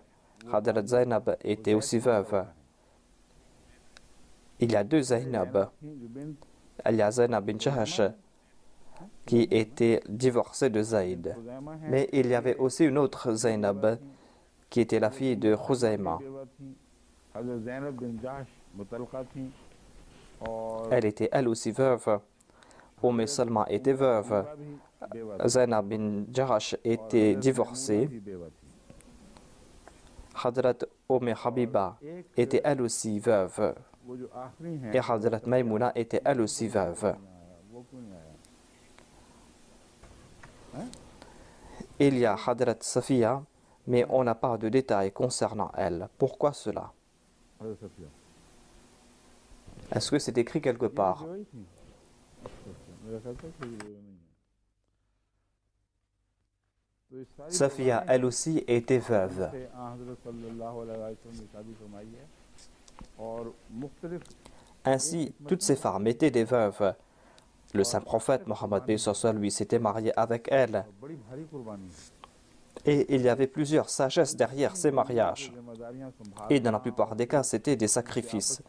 Hadrat Zainab était aussi veuve. Il y a deux Zainab. थी जो बिन Il y a Zainab bin Jahash qui était divorcée de Zaïd. खुज़ैमा हैं Mais il y avait aussi une autre Zainab qui était la fille de Khuzayma. बेवा थी हज़रत ज़ैनब बिन जाश मुतल्लक़ा थी और Elle était elle aussi veuve. Salma était veuve. भी बेवा Zainab bin Jahash était divorcée. भी बेवा थी Hadrat Habiba était elle aussi veuve. वो जो आखिरी हैं Et Hadrat Maimouna était elle aussi veuve. वो क्यों नहीं आया Il y a Hadrat Safiya, mais on n'a pas de détails concernant elle. Pourquoi cela? हज़रत Safia Est-ce que c'est écrit quelque part? बेवा ही थी अच्छा, मेरा ख्याल था कि ये बेवा नहीं है Safia, elle aussi, était veuve. Ainsi, toutes ces femmes étaient des veuves. Le saint prophète Mohammed lui s'était marié avec elles. Et il y avait plusieurs sagesses derrière ces mariages. Et dans la plupart des cas, c'était des sacrifices.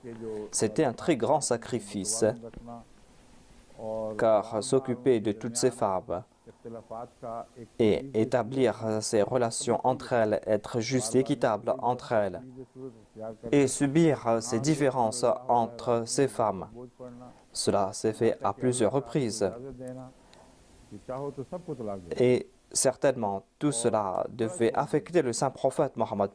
C'était un très grand sacrifice, car s'occuper de toutes ces femmes et établir ces relations entre elles, être juste et équitable entre elles, et subir ces différences entre ces femmes, cela s'est fait à plusieurs reprises. Et certainement, tout cela devait affecter le saint prophète Mohammed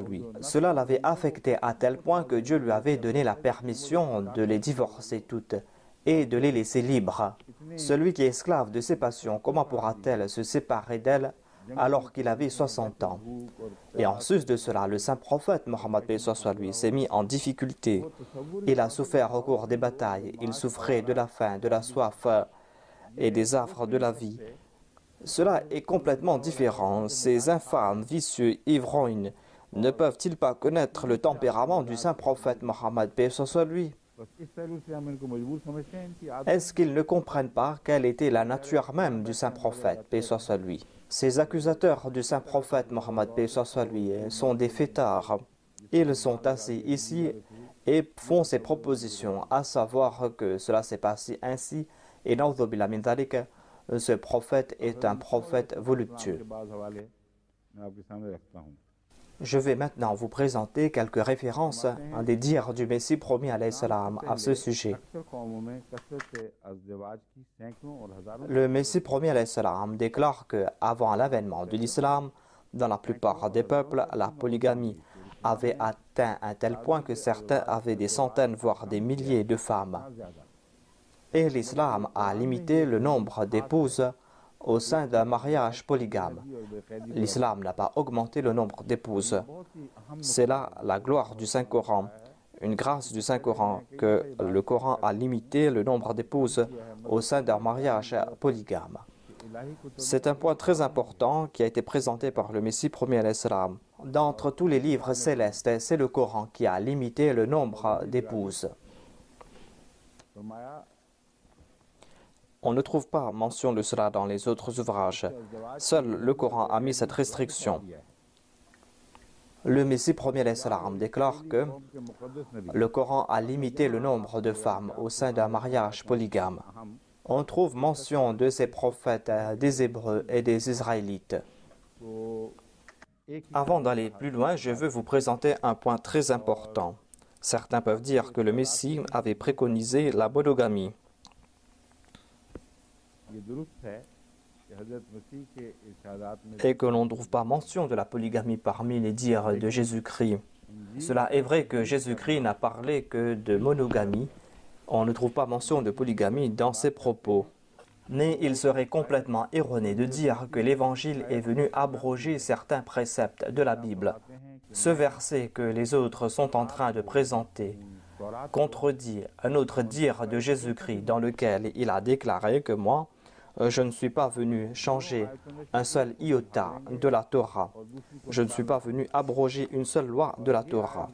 lui. Cela l'avait affecté à tel point que Dieu lui avait donné la permission de les divorcer toutes et de les laisser libres. Celui qui est esclave de ses passions, comment pourra-t-elle se séparer d'elle alors qu'il avait 60 ans? Et en sus de cela, le saint prophète Mohammed lui s'est mis en difficulté. Il a souffert au cours des batailles, il souffrait de la faim, de la soif et des affres de la vie. Cela est complètement différent. Ces infâmes, vicieux, ivrognes, ne peuvent-ils pas connaître le tempérament du saint prophète Mohammed lui? Est-ce qu'ils ne comprennent pas quelle était la nature même du saint prophète lui? Ces accusateurs du saint prophète Mohammed lui sont des fêtards. Ils sont assis ici et font ces propositions, à savoir que cela s'est passé ainsi, et na'udhu min dhalik, ce prophète est un prophète voluptueux. Je vais maintenant vous présenter quelques références des dires du Messie promis alayhi salam à ce sujet. Le Messie promis alayhi salam déclare que avant l'avènement de l'islam, dans la plupart des peuples, la polygamie avait atteint un tel point que certains avaient des centaines, voire des milliers de femmes. Et l'islam a limité le nombre d'épouses au sein d'un mariage polygame. L'islam n'a pas augmenté le nombre d'épouses. C'est là la gloire du Saint-Coran, une grâce du Saint-Coran, que le Coran a limité le nombre d'épouses au sein d'un mariage polygame. C'est un point très important qui a été présenté par le Messie premier alayhi salam. D'entre tous les livres célestes, c'est le Coran qui a limité le nombre d'épouses. On ne trouve pas mention de cela dans les autres ouvrages. Seul le Coran a mis cette restriction. Le Messie premier alayhi salam déclare que le Coran a limité le nombre de femmes au sein d'un mariage polygame. On trouve mention de ces prophètes des Hébreux et des Israélites. Avant d'aller plus loin, je veux vous présenter un point très important. Certains peuvent dire que le Messie avait préconisé la monogamie. Et que l'on ne trouve pas mention de la polygamie parmi les dires de Jésus-Christ. Cela est vrai que Jésus-Christ n'a parlé que de monogamie. On ne trouve pas mention de polygamie dans ses propos. Mais il serait complètement erroné de dire que l'Évangile est venu abroger certains préceptes de la Bible. Ce verset que les autres sont en train de présenter contredit un autre dire de Jésus-Christ dans lequel il a déclaré que moi, je ne suis pas venu changer un seul iota de la Torah. Je ne suis pas venu abroger une seule loi de la Torah.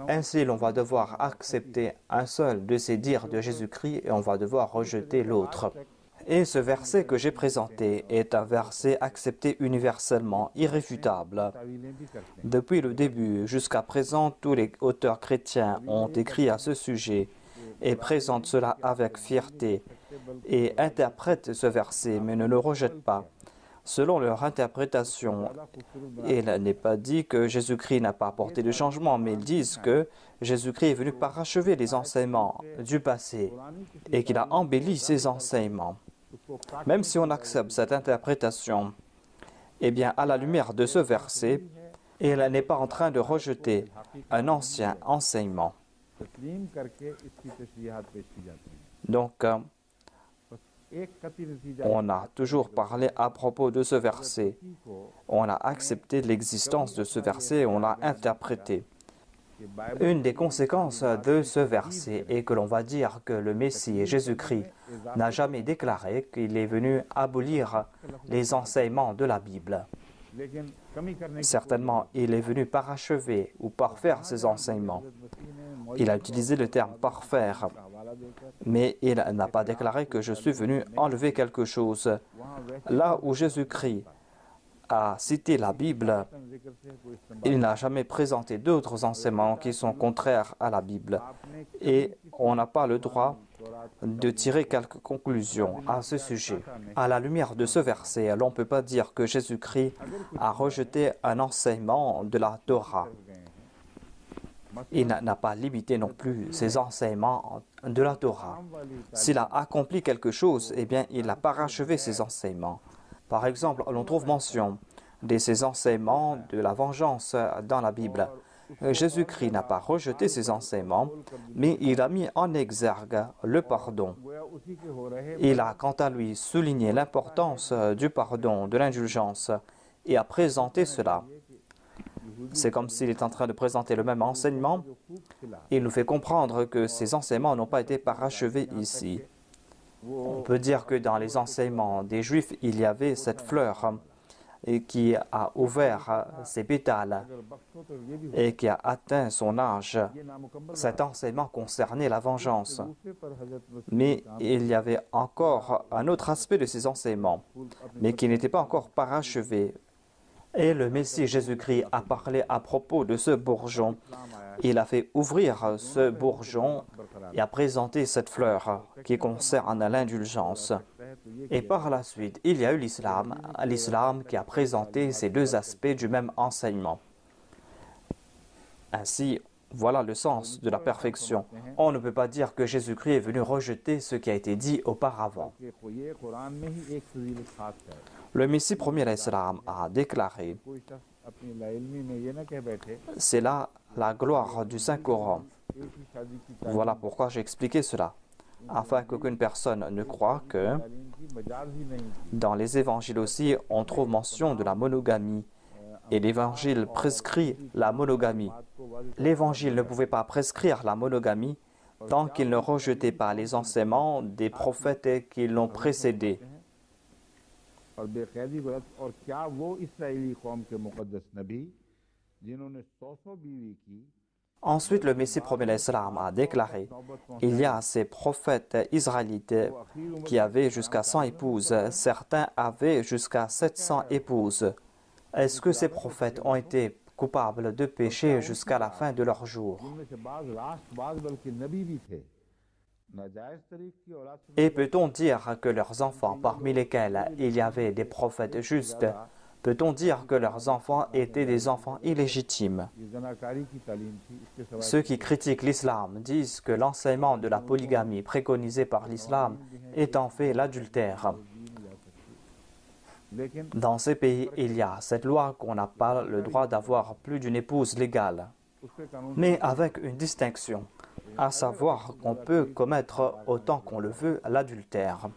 Ainsi, l'on va devoir accepter un seul de ces dires de Jésus-Christ et on va devoir rejeter l'autre. Et ce verset que j'ai présenté est un verset accepté universellement, irréfutable. Depuis le début jusqu'à présent, tous les auteurs chrétiens ont écrit à ce sujet et présentent cela avec fierté et interprètent ce verset, mais ne le rejettent pas. Selon leur interprétation, il n'est pas dit que Jésus-Christ n'a pas apporté de changement, mais ils disent que Jésus-Christ est venu parachever les enseignements du passé et qu'il a embelli ces enseignements. Même si on accepte cette interprétation, eh bien, à la lumière de ce verset, il n'est pas en train de rejeter un ancien enseignement. Donc, on a toujours parlé à propos de ce verset. On a accepté l'existence de ce verset et on l'a interprété. Une des conséquences de ce verset est que l'on va dire que le Messie, Jésus-Christ, n'a jamais déclaré qu'il est venu abolir les enseignements de la Bible. Certainement, il est venu parachever ou parfaire ces enseignements. Il a utilisé le terme parfaire, mais il n'a pas déclaré que je suis venu enlever quelque chose. Là où Jésus-Christ a cité la Bible, il n'a jamais présenté d'autres enseignements qui sont contraires à la Bible. Et on n'a pas le droit de tirer quelques conclusions à ce sujet. À la lumière de ce verset, l'on ne peut pas dire que Jésus-Christ a rejeté un enseignement de la Torah. Il n'a pas limité non plus ses enseignements de la Torah. S'il a accompli quelque chose, eh bien, il n'a pas parachevé ses enseignements. Par exemple, l'on trouve mention de ces enseignements de la vengeance dans la Bible. Jésus-Christ n'a pas rejeté ces enseignements, mais il a mis en exergue le pardon. Il a, quant à lui, souligné l'importance du pardon, de l'indulgence, et a présenté cela. C'est comme s'il est en train de présenter le même enseignement. Il nous fait comprendre que ces enseignements n'ont pas été parachevés ici. On peut dire que dans les enseignements des Juifs, il y avait cette fleur et qui a ouvert ses pétales et qui a atteint son âge. Cet enseignement concernait la vengeance. Mais il y avait encore un autre aspect de ces enseignements, mais qui n'était pas encore parachevé. Et le Messie Jésus-Christ a parlé à propos de ce bourgeon. Il a fait ouvrir ce bourgeon et a présenté cette fleur qui concerne l'indulgence. Et par la suite, il y a eu l'islam qui a présenté ces deux aspects du même enseignement. Ainsi, voilà le sens de la perfection. On ne peut pas dire que Jésus-Christ est venu rejeter ce qui a été dit auparavant. Le Messie premier l'Islam a déclaré « C'est là la gloire du Saint-Coran ». Voilà pourquoi j'ai expliqué cela, afin qu'aucune personne ne croie que dans les évangiles aussi, on trouve mention de la monogamie et l'évangile prescrit la monogamie. L'évangile ne pouvait pas prescrire la monogamie tant qu'il ne rejetait pas les enseignements des prophètes qui l'ont précédé. Ensuite, le Messie premier l'Islam a déclaré « Il y a ces prophètes israélites qui avaient jusqu'à 100 épouses, certains avaient jusqu'à 700 épouses. Est-ce que ces prophètes ont été coupables de péché jusqu'à la fin de leur jour? Et peut-on dire que leurs enfants, parmi lesquels il y avait des prophètes justes, peut-on dire que leurs enfants étaient des enfants illégitimes? Ceux qui critiquent l'islam disent que l'enseignement de la polygamie préconisé par l'islam est en fait l'adultère. Dans ces pays, il y a cette loi qu'on n'a pas le droit d'avoir plus d'une épouse légale, mais avec une distinction, à savoir qu'on peut commettre autant qu'on le veut l'adultère.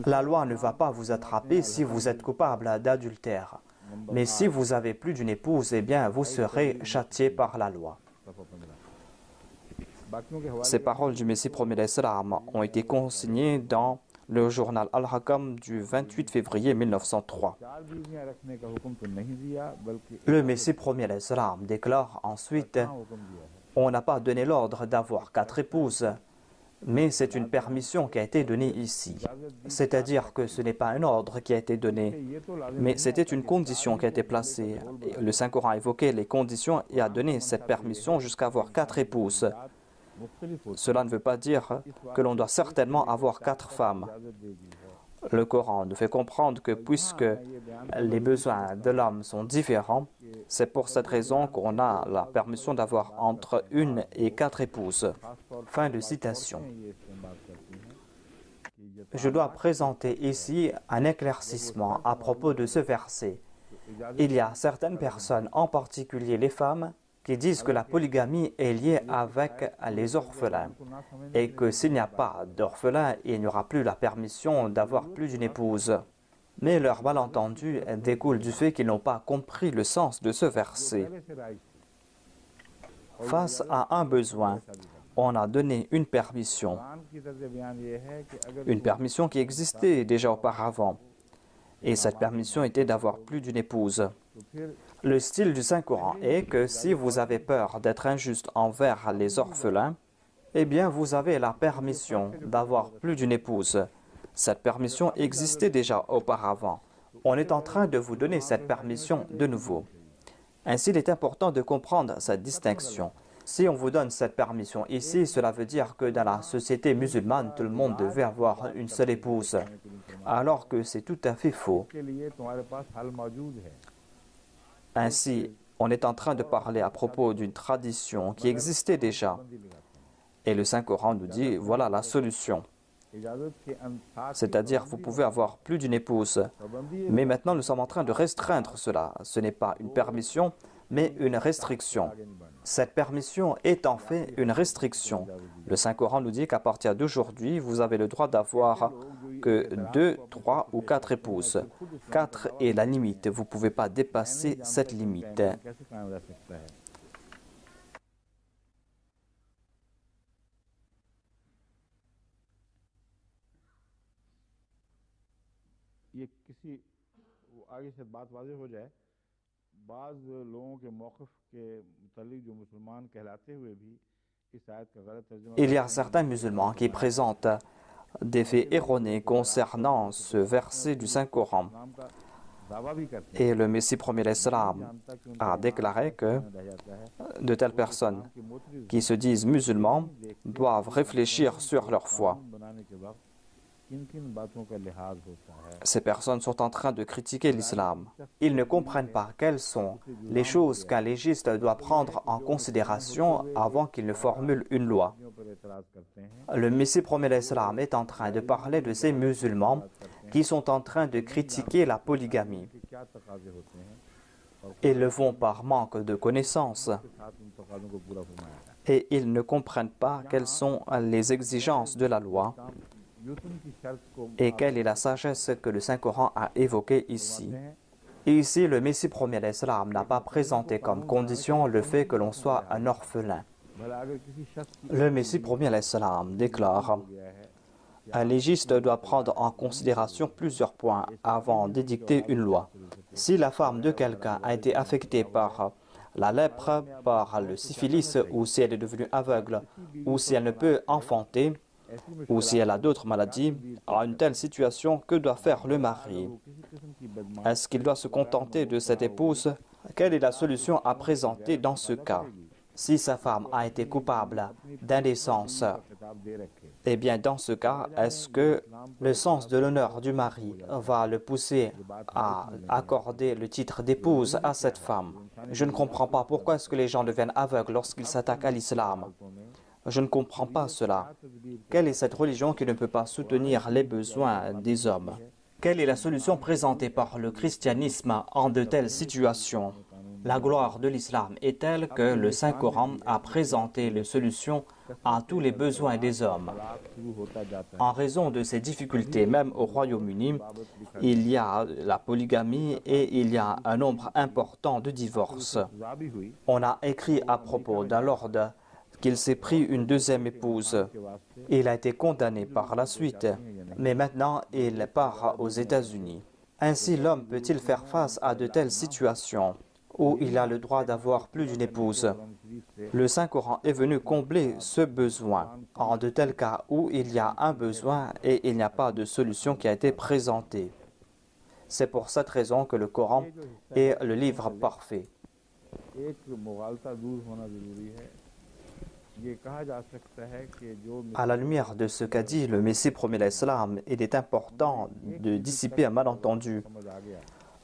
La loi ne va pas vous attraper si vous êtes coupable d'adultère, mais si vous avez plus d'une épouse, eh bien vous serez châtié par la loi. Ces paroles du Messie premier l'Islam ont été consignées dans le journal Al-Hakam du 28 février 1903. Le Messie premier l'Islam déclare ensuite « On n'a pas donné l'ordre d'avoir 4 épouses, mais c'est une permission qui a été donnée ici. C'est-à-dire que ce n'est pas un ordre qui a été donné, mais c'était une condition qui a été placée. Et le Saint-Coran a évoqué les conditions et a donné cette permission jusqu'à avoir 4 épouses. Cela ne veut pas dire que l'on doit certainement avoir 4 femmes. Le Coran nous fait comprendre que puisque les besoins de l'homme sont différents, c'est pour cette raison qu'on a la permission d'avoir entre 1 et 4 épouses. Fin de citation. Je dois présenter ici un éclaircissement à propos de ce verset. Il y a certaines personnes, en particulier les femmes, qui disent que la polygamie est liée avec les orphelins et que s'il n'y a pas d'orphelins, il n'y aura plus la permission d'avoir plus d'une épouse. Mais leur malentendu découle du fait qu'ils n'ont pas compris le sens de ce verset. Face à un besoin, on a donné une permission qui existait déjà auparavant. Et cette permission était d'avoir plus d'une épouse. Le style du Saint-Coran est que si vous avez peur d'être injuste envers les orphelins, eh bien vous avez la permission d'avoir plus d'une épouse. Cette permission existait déjà auparavant. On est en train de vous donner cette permission de nouveau. Ainsi, il est important de comprendre cette distinction. Si on vous donne cette permission ici, cela veut dire que dans la société musulmane, tout le monde devait avoir une seule épouse, alors que c'est tout à fait faux. Ainsi, on est en train de parler à propos d'une tradition qui existait déjà. Et le Saint-Coran nous dit, voilà la solution. C'est-à-dire, vous pouvez avoir plus d'une épouse. Mais maintenant, nous sommes en train de restreindre cela. Ce n'est pas une permission, mais une restriction. Cette permission est en fait une restriction. Le Saint-Coran nous dit qu'à partir d'aujourd'hui, vous avez le droit d'avoir que 2, 3 ou 4 épouses. 4 est la limite. Vous ne pouvez pas dépasser cette limite. Il y a certains musulmans qui présentent des faits erronés concernant ce verset du Saint-Coran. Et le Messie premier l'Islam a déclaré que de telles personnes qui se disent musulmans doivent réfléchir sur leur foi. Ces personnes sont en train de critiquer l'islam. Ils ne comprennent pas quelles sont les choses qu'un légiste doit prendre en considération avant qu'il ne formule une loi. Le Messie promet l'islam est en train de parler de ces musulmans qui sont en train de critiquer la polygamie. Ils le font par manque de connaissances et ils ne comprennent pas quelles sont les exigences de la loi et quelle est la sagesse que le Saint-Coran a évoquée ici. Et ici, le Messie premier l'Islam n'a pas présenté comme condition le fait que l'on soit un orphelin. Le Messie premier l'Islam déclare: un légiste doit prendre en considération plusieurs points avant d'édicter une loi. Si la femme de quelqu'un a été affectée par la lèpre, par le syphilis, ou si elle est devenue aveugle, ou si elle ne peut enfanter, ou si elle a d'autres maladies, à une telle situation, que doit faire le mari? Est-ce qu'il doit se contenter de cette épouse? Quelle est la solution à présenter dans ce cas? Si sa femme a été coupable d'indécence, eh bien dans ce cas, est-ce que le sens de l'honneur du mari va le pousser à accorder le titre d'épouse à cette femme? Je ne comprends pas pourquoi est-ce que les gens deviennent aveugles lorsqu'ils s'attaquent à l'islam. Je ne comprends pas cela. Quelle est cette religion qui ne peut pas soutenir les besoins des hommes? Quelle est la solution présentée par le christianisme en de telles situations? La gloire de l'islam est telle que le Saint-Coran a présenté les solutions à tous les besoins des hommes. En raison de ces difficultés, même au Royaume-Uni, il y a la polygamie et il y a un nombre important de divorces. On a écrit à propos d'un lord qu'il s'est pris une deuxième épouse. Il a été condamné par la suite, mais maintenant il part aux États-Unis. Ainsi, l'homme peut-il faire face à de telles situations où il a le droit d'avoir plus d'une épouse? Le Saint-Coran est venu combler ce besoin en de tels cas où il y a un besoin et il n'y a pas de solution qui a été présentée. C'est pour cette raison que le Coran est le livre parfait. À la lumière de ce qu'a dit le Messie premier l'Islam, il est important de dissiper un malentendu.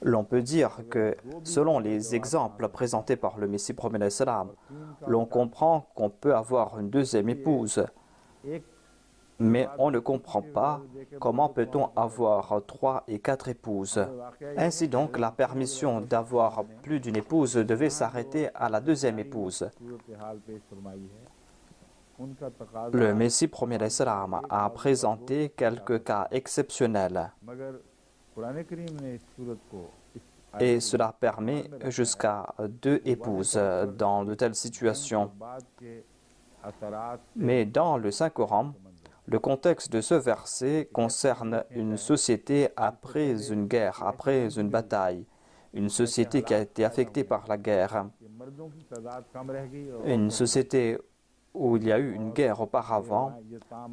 L'on peut dire que, selon les exemples présentés par le Messie premier l'Islam, l'on comprend qu'on peut avoir une deuxième épouse, mais on ne comprend pas comment peut-on avoir 3 et 4 épouses. Ainsi donc, la permission d'avoir plus d'une épouse devait s'arrêter à la deuxième épouse. Le Messie premier l'Islam a présenté quelques cas exceptionnels. Et cela permet jusqu'à 2 épouses dans de telles situations. Mais dans le Saint-Coran, le contexte de ce verset concerne une société après une guerre, après une bataille, une société qui a été affectée par la guerre, une société où il y a eu une guerre auparavant,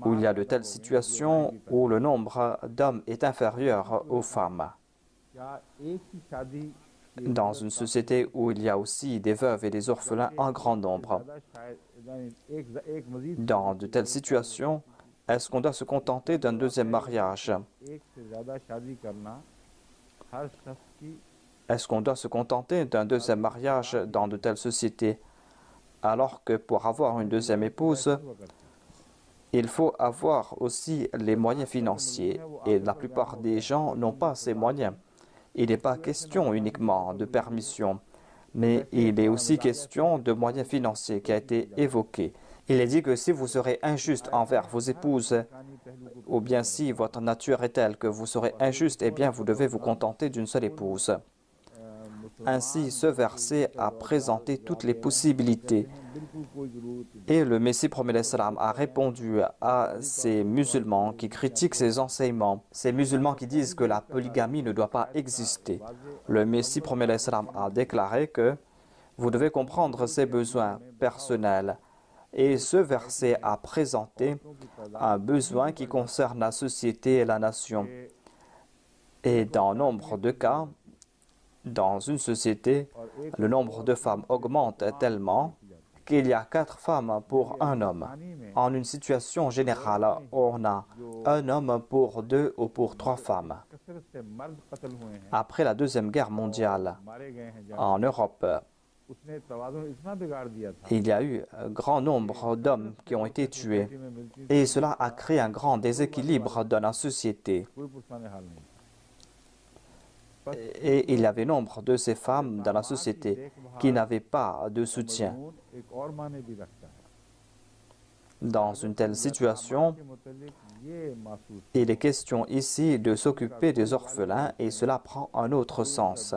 où il y a de telles situations où le nombre d'hommes est inférieur aux femmes. Dans une société où il y a aussi des veuves et des orphelins en grand nombre. Dans de telles situations, est-ce qu'on doit se contenter d'un deuxième mariage? Est-ce qu'on doit se contenter d'un deuxième mariage dans de telles sociétés? Alors que pour avoir une deuxième épouse, il faut avoir aussi les moyens financiers. Et la plupart des gens n'ont pas ces moyens. Il n'est pas question uniquement de permission, mais il est aussi question de moyens financiers qui a été évoqué. Il est dit que si vous serez injuste envers vos épouses, ou bien si votre nature est telle que vous serez injuste, eh bien vous devez vous contenter d'une seule épouse. Ainsi, ce verset a présenté toutes les possibilités. Et le Messie promet l'Islam a répondu à ces musulmans qui critiquent ces enseignements, ces musulmans qui disent que la polygamie ne doit pas exister. Le Messie promet l'Islam a déclaré que vous devez comprendre ses besoins personnels. Et ce verset a présenté un besoin qui concerne la société et la nation. Et dans nombre de cas, dans une société, le nombre de femmes augmente tellement qu'il y a 4 femmes pour un homme. En une situation générale, on a un homme pour 2 ou pour 3 femmes. Après la Deuxième Guerre mondiale, en Europe, il y a eu un grand nombre d'hommes qui ont été tués. Et cela a créé un grand déséquilibre dans la société. Et il y avait nombre de ces femmes dans la société qui n'avaient pas de soutien. Dans une telle situation, il est question ici de s'occuper des orphelins et cela prend un autre sens.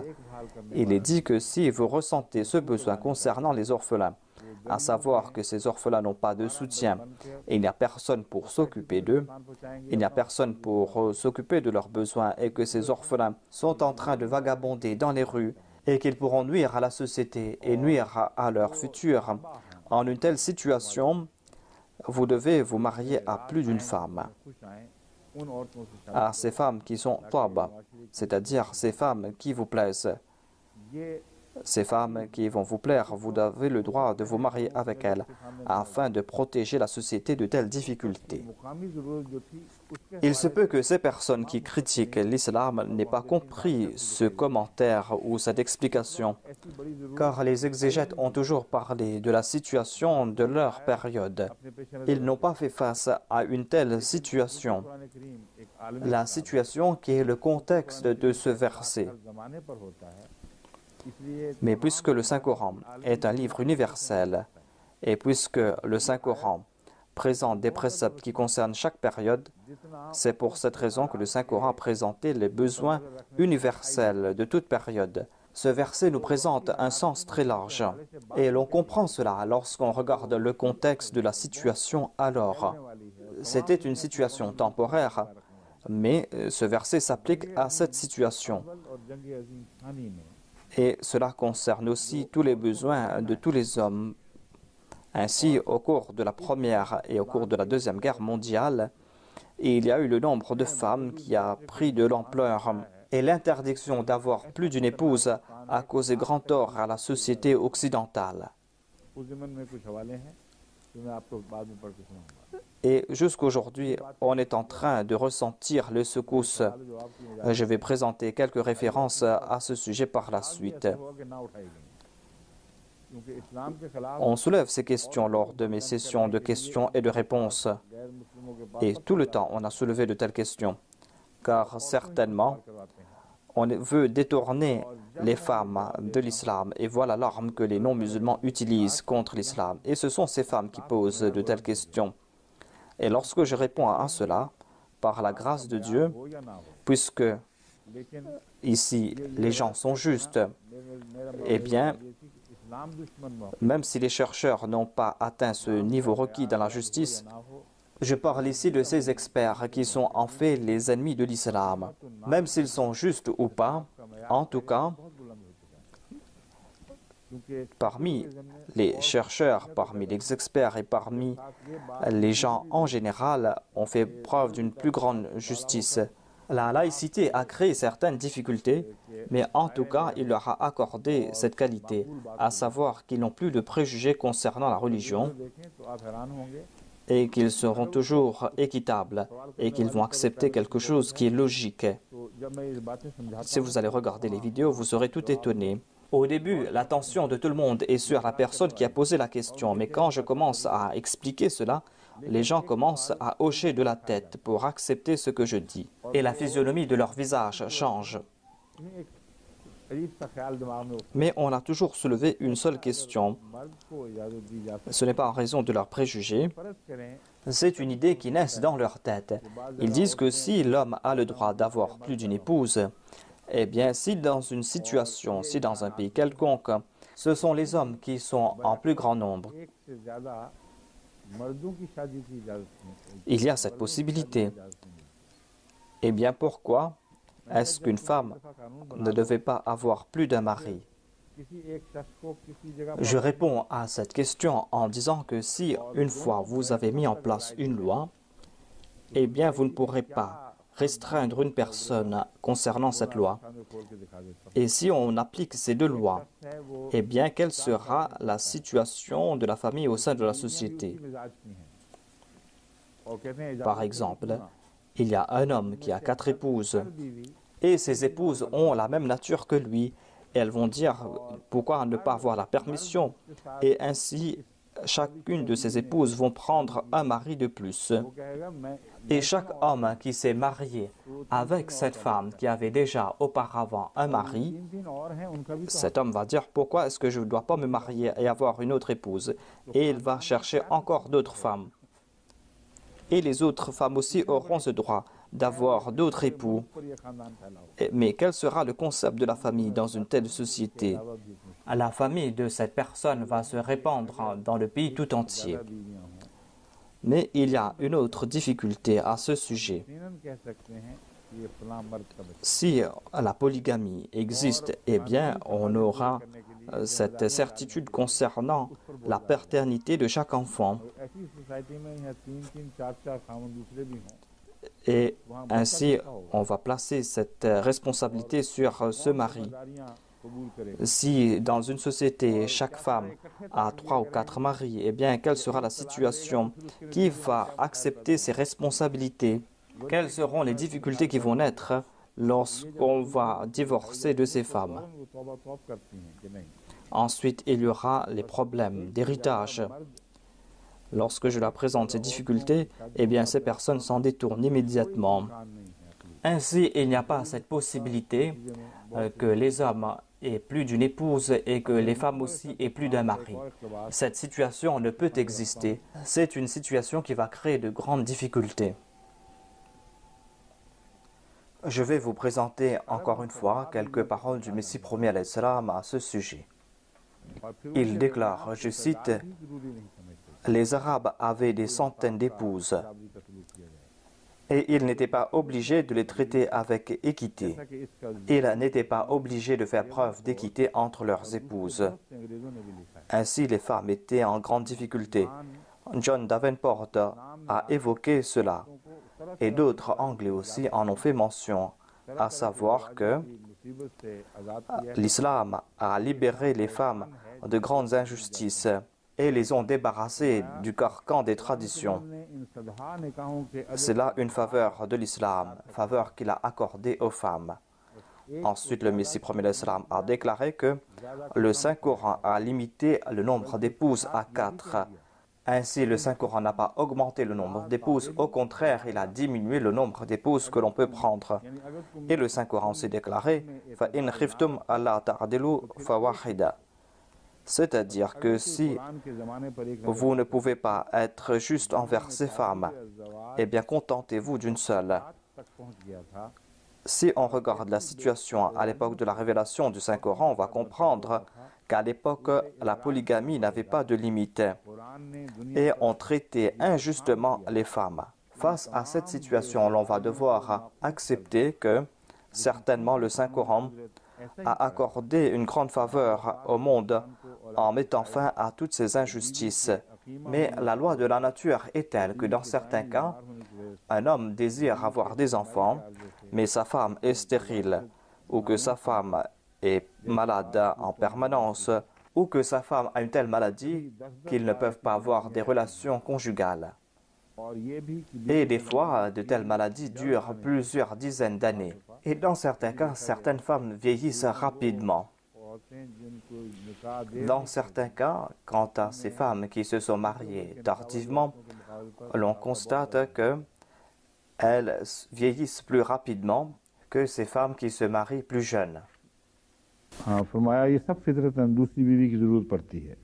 Il est dit que si vous ressentez ce besoin concernant les orphelins, à savoir que ces orphelins n'ont pas de soutien, et il n'y a personne pour s'occuper d'eux, il n'y a personne pour s'occuper de leurs besoins et que ces orphelins sont en train de vagabonder dans les rues et qu'ils pourront nuire à la société et nuire à leur futur. En une telle situation, vous devez vous marier à plus d'une femme. À ces femmes qui sont taba, c'est-à-dire ces femmes qui vous plaisent. Ces femmes qui vont vous plaire, vous avez le droit de vous marier avec elles afin de protéger la société de telles difficultés. Il se peut que ces personnes qui critiquent l'islam n'aient pas compris ce commentaire ou cette explication, car les exégètes ont toujours parlé de la situation de leur période. Ils n'ont pas fait face à une telle situation, la situation qui est le contexte de ce verset. Mais puisque le Saint-Coran est un livre universel, et puisque le Saint-Coran présente des préceptes qui concernent chaque période, c'est pour cette raison que le Saint-Coran a présenté les besoins universels de toute période. Ce verset nous présente un sens très large, et l'on comprend cela lorsqu'on regarde le contexte de la situation alors. C'était une situation temporaire, mais ce verset s'applique à cette situation. Et cela concerne aussi tous les besoins de tous les hommes. Ainsi, au cours de la Première et au cours de la Deuxième Guerre mondiale, il y a eu le nombre de femmes qui a pris de l'ampleur. Et l'interdiction d'avoir plus d'une épouse a causé grand tort à la société occidentale. Et jusqu'aujourd'hui, on est en train de ressentir les secousses. Je vais présenter quelques références à ce sujet par la suite. On soulève ces questions lors de mes sessions de questions et de réponses. Et tout le temps, on a soulevé de telles questions. Car certainement, on veut détourner les femmes de l'islam. Et voilà l'arme que les non-musulmans utilisent contre l'islam. Et ce sont ces femmes qui posent de telles questions. Et lorsque je réponds à cela, par la grâce de Dieu, puisque ici les gens sont justes, eh bien, même si les chercheurs n'ont pas atteint ce niveau requis dans la justice, je parle ici de ces experts qui sont en fait les ennemis de l'islam. Même s'ils sont justes ou pas, en tout cas, parmi les chercheurs, parmi les experts et parmi les gens en général, on fait preuve d'une plus grande justice. La laïcité a créé certaines difficultés, mais en tout cas, il leur a accordé cette qualité, à savoir qu'ils n'ont plus de préjugés concernant la religion et qu'ils seront toujours équitables et qu'ils vont accepter quelque chose qui est logique. Si vous allez regarder les vidéos, vous serez tout étonné. Au début, l'attention de tout le monde est sur la personne qui a posé la question, mais quand je commence à expliquer cela, les gens commencent à hocher de la tête pour accepter ce que je dis. Et la physionomie de leur visage change. Mais on a toujours soulevé une seule question. Ce n'est pas en raison de leurs préjugés. C'est une idée qui naît dans leur tête. Ils disent que si l'homme a le droit d'avoir plus d'une épouse, eh bien, si dans une situation, si dans un pays quelconque, ce sont les hommes qui sont en plus grand nombre, il y a cette possibilité. Eh bien, pourquoi est-ce qu'une femme ne devait pas avoir plus d'un mari? Je réponds à cette question en disant que si une fois vous avez mis en place une loi, eh bien, vous ne pourrez pas restreindre une personne concernant cette loi. Et si on applique ces deux lois, eh bien, quelle sera la situation de la famille au sein de la société? Par exemple, il y a un homme qui a 4 épouses et ses épouses ont la même nature que lui. Et elles vont dire pourquoi ne pas avoir la permission. Et ainsi, chacune de ses épouses vont prendre un mari de plus. Et chaque homme qui s'est marié avec cette femme qui avait déjà auparavant un mari, cet homme va dire pourquoi est-ce que je ne dois pas me marier et avoir une autre épouse? Et il va chercher encore d'autres femmes. Et les autres femmes aussi auront ce droit d'avoir d'autres époux. Mais quel sera le concept de la famille dans une telle société? La famille de cette personne va se répandre dans le pays tout entier. Mais il y a une autre difficulté à ce sujet. Si la polygamie existe, eh bien, on aura cette certitude concernant la paternité de chaque enfant. Et ainsi, on va placer cette responsabilité sur ce mari. Si dans une société, chaque femme a 3 ou 4 maris, eh bien, quelle sera la situation? Qui va accepter ces responsabilités? Quelles seront les difficultés qui vont naître lorsqu'on va divorcer de ces femmes? Ensuite, il y aura les problèmes d'héritage. Lorsque je leur présente ces difficultés, eh bien, ces personnes s'en détournent immédiatement. Ainsi, il n'y a pas cette possibilité que les hommes aient plus d'une épouse et que les femmes aussi aient plus d'un mari. Cette situation ne peut exister. C'est une situation qui va créer de grandes difficultés. Je vais vous présenter encore une fois quelques paroles du Messie premier alayhi salam à ce sujet. Il déclare, je cite, « Les Arabes avaient des centaines d'épouses et ils n'étaient pas obligés de les traiter avec équité. Ils n'étaient pas obligés de faire preuve d'équité entre leurs épouses. Ainsi, les femmes étaient en grande difficulté. » John Davenport a évoqué cela et d'autres Anglais aussi en ont fait mention, à savoir que l'islam a libéré les femmes de grandes injustices et les ont débarrassées du carcan des traditions. C'est là une faveur de l'islam, faveur qu'il a accordée aux femmes. Ensuite, le Messie premier l'islam a déclaré que le Saint-Coran a limité le nombre d'épouses à 4. Ainsi, le Saint-Coran n'a pas augmenté le nombre d'épouses, au contraire, il a diminué le nombre d'épouses que l'on peut prendre. Et le Saint-Coran s'est déclaré « Fa-in khiftum alla ta'dilu fa-wahida » c'est-à-dire que si vous ne pouvez pas être juste envers ces femmes, eh bien contentez-vous d'une seule. Si on regarde la situation à l'époque de la révélation du Saint-Coran, on va comprendre qu'à l'époque, la polygamie n'avait pas de limite et on traitait injustement les femmes. Face à cette situation, l'on va devoir accepter que certainement le Saint-Coran a accordé une grande faveur au monde en mettant fin à toutes ces injustices. Mais la loi de la nature est telle que dans certains cas, un homme désire avoir des enfants, mais sa femme est stérile, ou que sa femme est malade en permanence, ou que sa femme a une telle maladie qu'ils ne peuvent pas avoir des relations conjugales. Et des fois, de telles maladies durent plusieurs dizaines d'années. Et dans certains cas, certaines femmes vieillissent rapidement. Dans certains cas, quant à ces femmes qui se sont mariées tardivement, l'on constate qu'elles vieillissent plus rapidement que ces femmes qui se marient plus jeunes. हाँ फरमाया ये सब फितरतन दूसरी बीवी की जरूरत पड़ती है.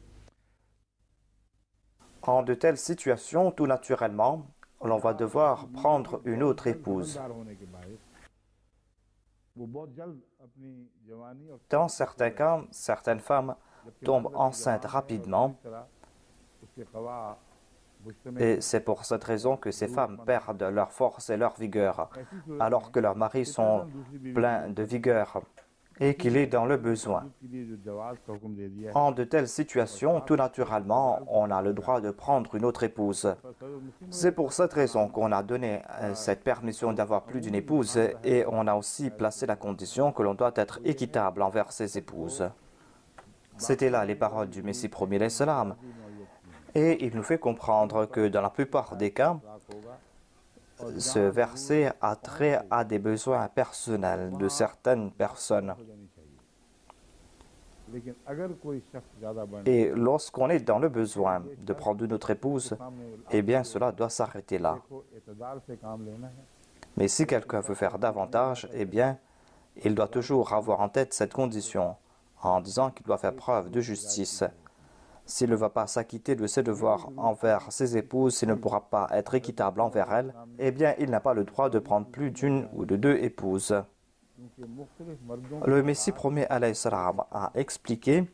En de telles situations, tout naturellement, l'on va devoir prendre une autre épouse. Dans certains cas, certaines femmes tombent enceintes rapidement et c'est pour cette raison que ces femmes perdent leur force et leur vigueur, alors que leurs maris sont pleins de vigueur et qu'il est dans le besoin. En de telles situations, tout naturellement, on a le droit de prendre une autre épouse. C'est pour cette raison qu'on a donné cette permission d'avoir plus d'une épouse et on a aussi placé la condition que l'on doit être équitable envers ses épouses. C'était là les paroles du Messie premier l'Islam. Et il nous fait comprendre que dans la plupart des cas, ce verset a trait à des besoins personnels de certaines personnes. Et lorsqu'on est dans le besoin de prendre une autre épouse, eh bien cela doit s'arrêter là. Mais si quelqu'un veut faire davantage, eh bien il doit toujours avoir en tête cette condition, en disant qu'il doit faire preuve de justice. S'il ne va pas s'acquitter de ses devoirs envers ses épouses, s'il ne pourra pas être équitable envers elles, eh bien, il n'a pas le droit de prendre plus d'une ou de deux épouses. Le Messie premier alayhi salam a expliqué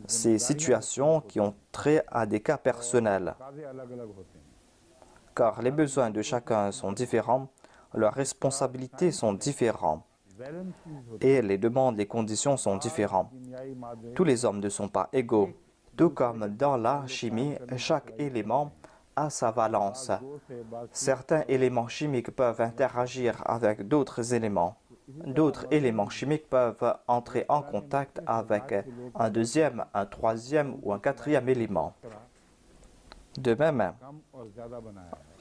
ces situations qui ont trait à des cas personnels. Car les besoins de chacun sont différents, leurs responsabilités sont différentes et les demandes, les conditions sont différentes. Tous les hommes ne sont pas égaux. Tout comme dans la chimie, chaque élément a sa valence. Certains éléments chimiques peuvent interagir avec d'autres éléments. D'autres éléments chimiques peuvent entrer en contact avec un deuxième, un troisième ou un quatrième élément. De même,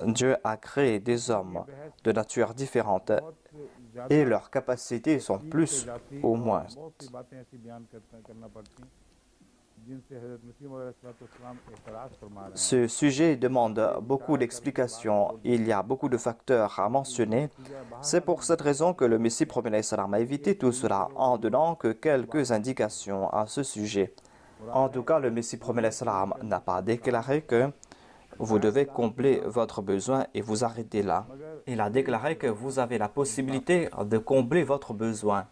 Dieu a créé des hommes de nature différente et leurs capacités sont plus ou moins. Ce sujet demande beaucoup d'explications. Il y a beaucoup de facteurs à mentionner. C'est pour cette raison que le Messie premier salam a évité tout cela en donnant que quelques indications à ce sujet. En tout cas, le Messie premier salam n'a pas déclaré que vous devez combler votre besoin et vous arrêter là. Il a déclaré que vous avez la possibilité de combler votre besoin.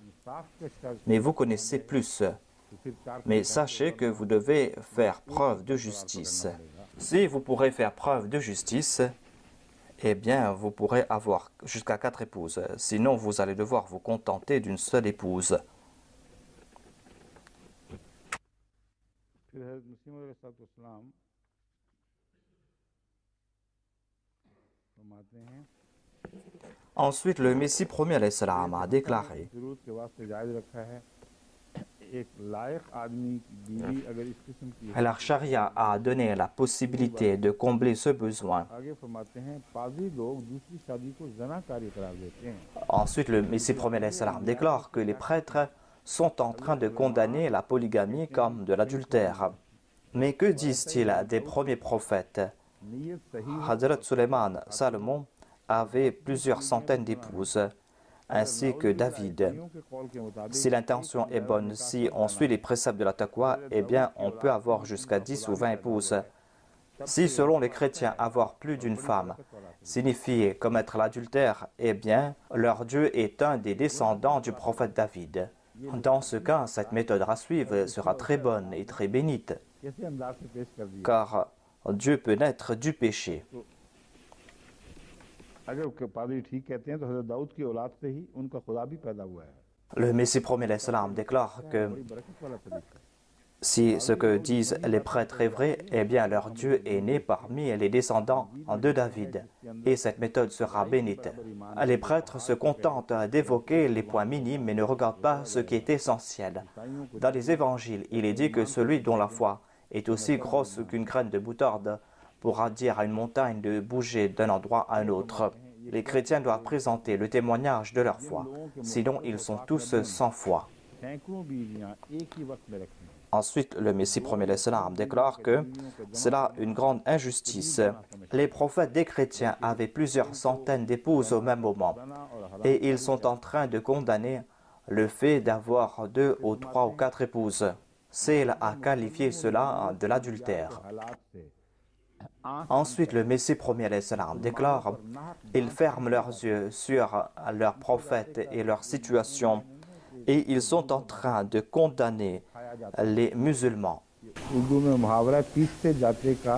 Mais vous connaissez plus. Mais sachez que vous devez faire preuve de justice. Si vous pourrez faire preuve de justice, eh bien, vous pourrez avoir jusqu'à 4 épouses. Sinon, vous allez devoir vous contenter d'une seule épouse. Ensuite, le Messie premier alayhi salam a déclaré: la charia a donné la possibilité de combler ce besoin. Ensuite, le Messie premier alayhi salam déclare que les prêtres sont en train de condamner la polygamie comme de l'adultère. Mais que disent-ils des premiers prophètes? Hazrat Suleiman, Salomon, avait plusieurs centaines d'épouses, ainsi que David. Si l'intention est bonne, si on suit les préceptes de la taqwa, eh bien on peut avoir jusqu'à 10 ou 20 épouses. Si selon les chrétiens avoir plus d'une femme signifie commettre l'adultère, eh bien leur Dieu est un des descendants du prophète David. Dans ce cas, cette méthode à suivre sera très bonne et très bénite, कैसे अंदाज से पेश कर दिया car Dieu peut naître du péché. अगर पादरी ठीक कहते हैं तो हजरत दाऊद की औलाद से ही उनका खुदा भी पैदा हुआ है Le Messie premier l'Islam déclare que बड़ी बरकत वाला तरीका si ce que disent les prêtres est vrai, eh bien leur Dieu est né parmi les descendants de David, et cette méthode sera bénite. Les prêtres se contentent d'évoquer les points minimes mais ne regardent pas ce qui est essentiel. Dans les évangiles, il est dit que celui dont la foi est aussi grosse qu'une graine de moutarde pourra dire à une montagne de bouger d'un endroit à un autre. Les chrétiens doivent présenter le témoignage de leur foi, sinon ils sont tous sans foi. सैकड़ों बीवियां एक ही वक्त में रखती हैं Ensuite, le Messie premier l'Islam déclare que c'est là une grande injustice. Les prophètes des chrétiens avaient plusieurs centaines d'épouses au même moment, et ils sont en train de condamner le fait d'avoir 2 ou 3 ou 4 épouses. Sel a qualifié cela de l'adultère. हालात से Ensuite, le Messie premier l'Islam déclare ils ferment leurs yeux sur leurs prophètes et leur situation, et ils sont en train de condamner les musulmans. Urdu में मुहावरा पीछे जाते का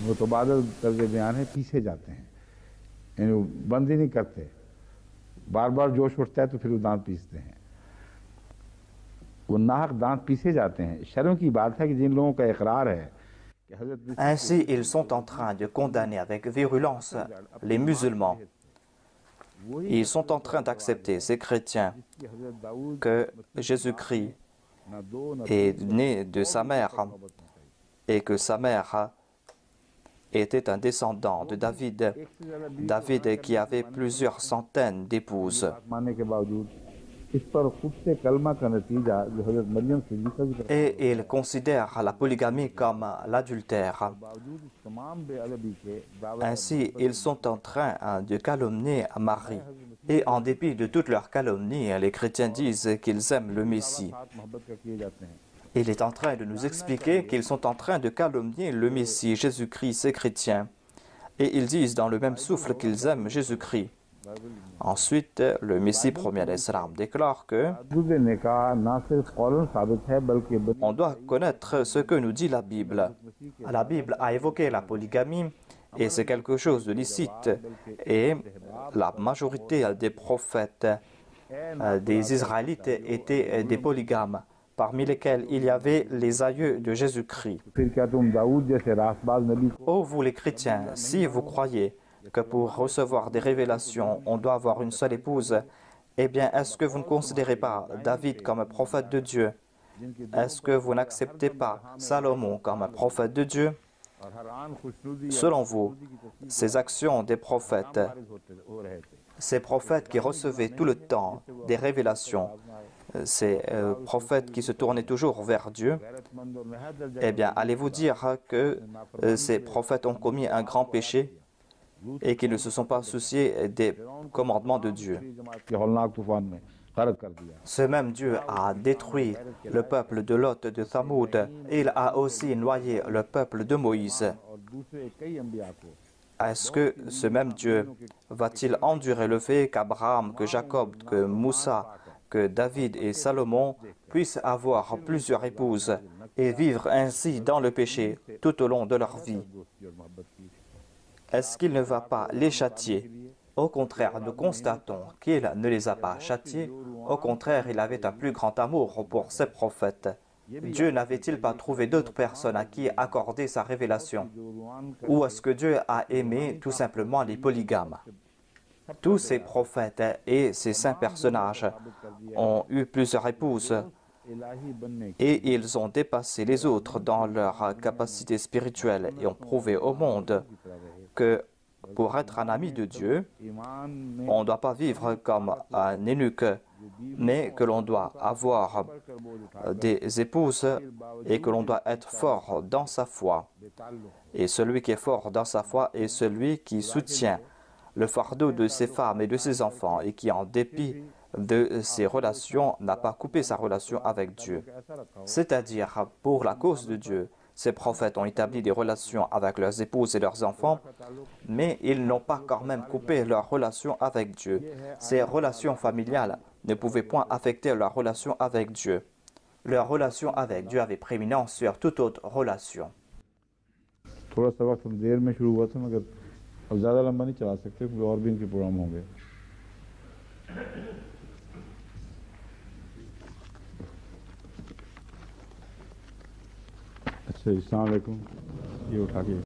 मुतबादल तर्ज बयान है पीछे जाते हैं यानी वो बंद ही नहीं करते बार बार जोश उठता है तो फिर वो दांत पीसते हैं वो नाहक दांत पीसे जाते हैं शर्म की बात है कि जिन लोगों का इकरार है कि हजरत Ainsi, ils sont en train de condamner avec virulence les musulmans. Ils sont en train d'accepter, ces chrétiens, कि हजरत दाऊद que Jésus-Christ ना दो न est né de sa mère et que sa mère était un descendant de David. David qui avait plusieurs centaines d'épouses. मानने के बावजूद इस पर खुद से कलमा का नतीजा जो हजरत मरियम सिद्दीक़ा की तरफ Et il considère la polygamie comme l'adultère. बावजूद इस तमाम बेअदबी के दावा Ainsi, ils sont en train de calomnier Marie. Et en dépit de toutes leurs calomnies, les chrétiens disent qu'ils aiment le Messie. साथ मोहब्बत का किए जाते हैं Il est en train de nous expliquer qu'ils sont en train de calomnier le Messie, Jésus-Christ, ces chrétiens. Et ils disent dans le même souffle qu'ils aiment Jésus-Christ. Ensuite, le Messie premier l'Islam déclare que दूसरे निकाह ना सिर्फ कौलन साबित है बल्कि on doit connaître ce que nous dit la Bible. La Bible a évoqué la polygamie et c'est quelque chose de licite. Et la majorité des prophètes des Israélites étaient des polygames, parmi lesquels il y avait les aïeux de Jésus-Christ. फिर क्या तुम दाऊद जैसे रासबाज नबी Ô vous les chrétiens, si vous croyez que pour recevoir des révélations, on doit avoir une seule épouse, eh bien, est-ce que vous ne considérez pas David comme un prophète de Dieu? Est-ce que vous n'acceptez pas Salomon comme un prophète de Dieu? और हरान खुशनुदी Selon vous, ces actions des prophètes, हो रहे थे ces prophètes qui recevaient tout le temps des révélations, ces prophètes qui se tournaient toujours vers Dieu, गैरतमंद और नहायत दर्जा eh bien, allez-vous dire que ces prophètes ont commis un grand péché et qu'ils ne se sont pas souciés des commandements de Dieu? जमात के हौलनाक तूफान में गर्क कर दिया Ce même Dieu a détruit le peuple de Lot de Thamoud. Il a aussi noyé le peuple de Moïse. और दूसरे कई अंबिया को Est-ce que ce même Dieu va-t-il endurer le fait qu'Abraham, que Jacob, que Moussa, que David et Salomon puissent avoir plusieurs épouses et vivre ainsi dans le péché tout au long de leur vie? दोस्ती और मोहब्बत की Est-ce qu'il ne va pas les châtier? Au contraire, nous constatons qu'il ne les a pas châtiés. Au contraire, il avait un plus grand amour pour ses prophètes. Dieu n'avait-il pas trouvé d'autres personnes à qui accorder sa révélation? Ou est-ce que Dieu a aimé tout simplement les polygames? Tous ces prophètes et ces saints personnages ont eu plusieurs épouses इलाही बनने et ils ont dépassé les autres dans leur capacité spirituelle et ont prouvé au monde que pour être un ami de Dieu, ईमान में on ne doit pas vivre comme un eunuque, mais que l'on doit avoir कर बोझ उठा des épouses et que l'on doit être fort dans sa foi. बेताल्लुक Et celui qui est fort dans sa foi est celui qui soutient le fardeau de ses femmes et de ses enfants et qui, en dépit de ses relations, n'a pas coupé sa relation avec Dieu. ऐसा रखा हो C'est-à-dire pour la cause de Dieu, Ces prophètes ont établi des relations avec leurs épouses et leurs enfants, mais ils n'ont pas quand même coupé leurs relations avec Dieu. Ces relations familiales ne pouvaient point affecter leur relation avec Dieu. Leur relation avec Dieu avait prééminence sur toute autre relation. थोड़ा सा वक्त देर में शुरू हुआ था मगर अब ज़्यादा लंबा नहीं चला सकते क्योंकि और भी इनके प्रोग्राम होंगे अच्छा अस्सलाम वालेकुम ये उठा के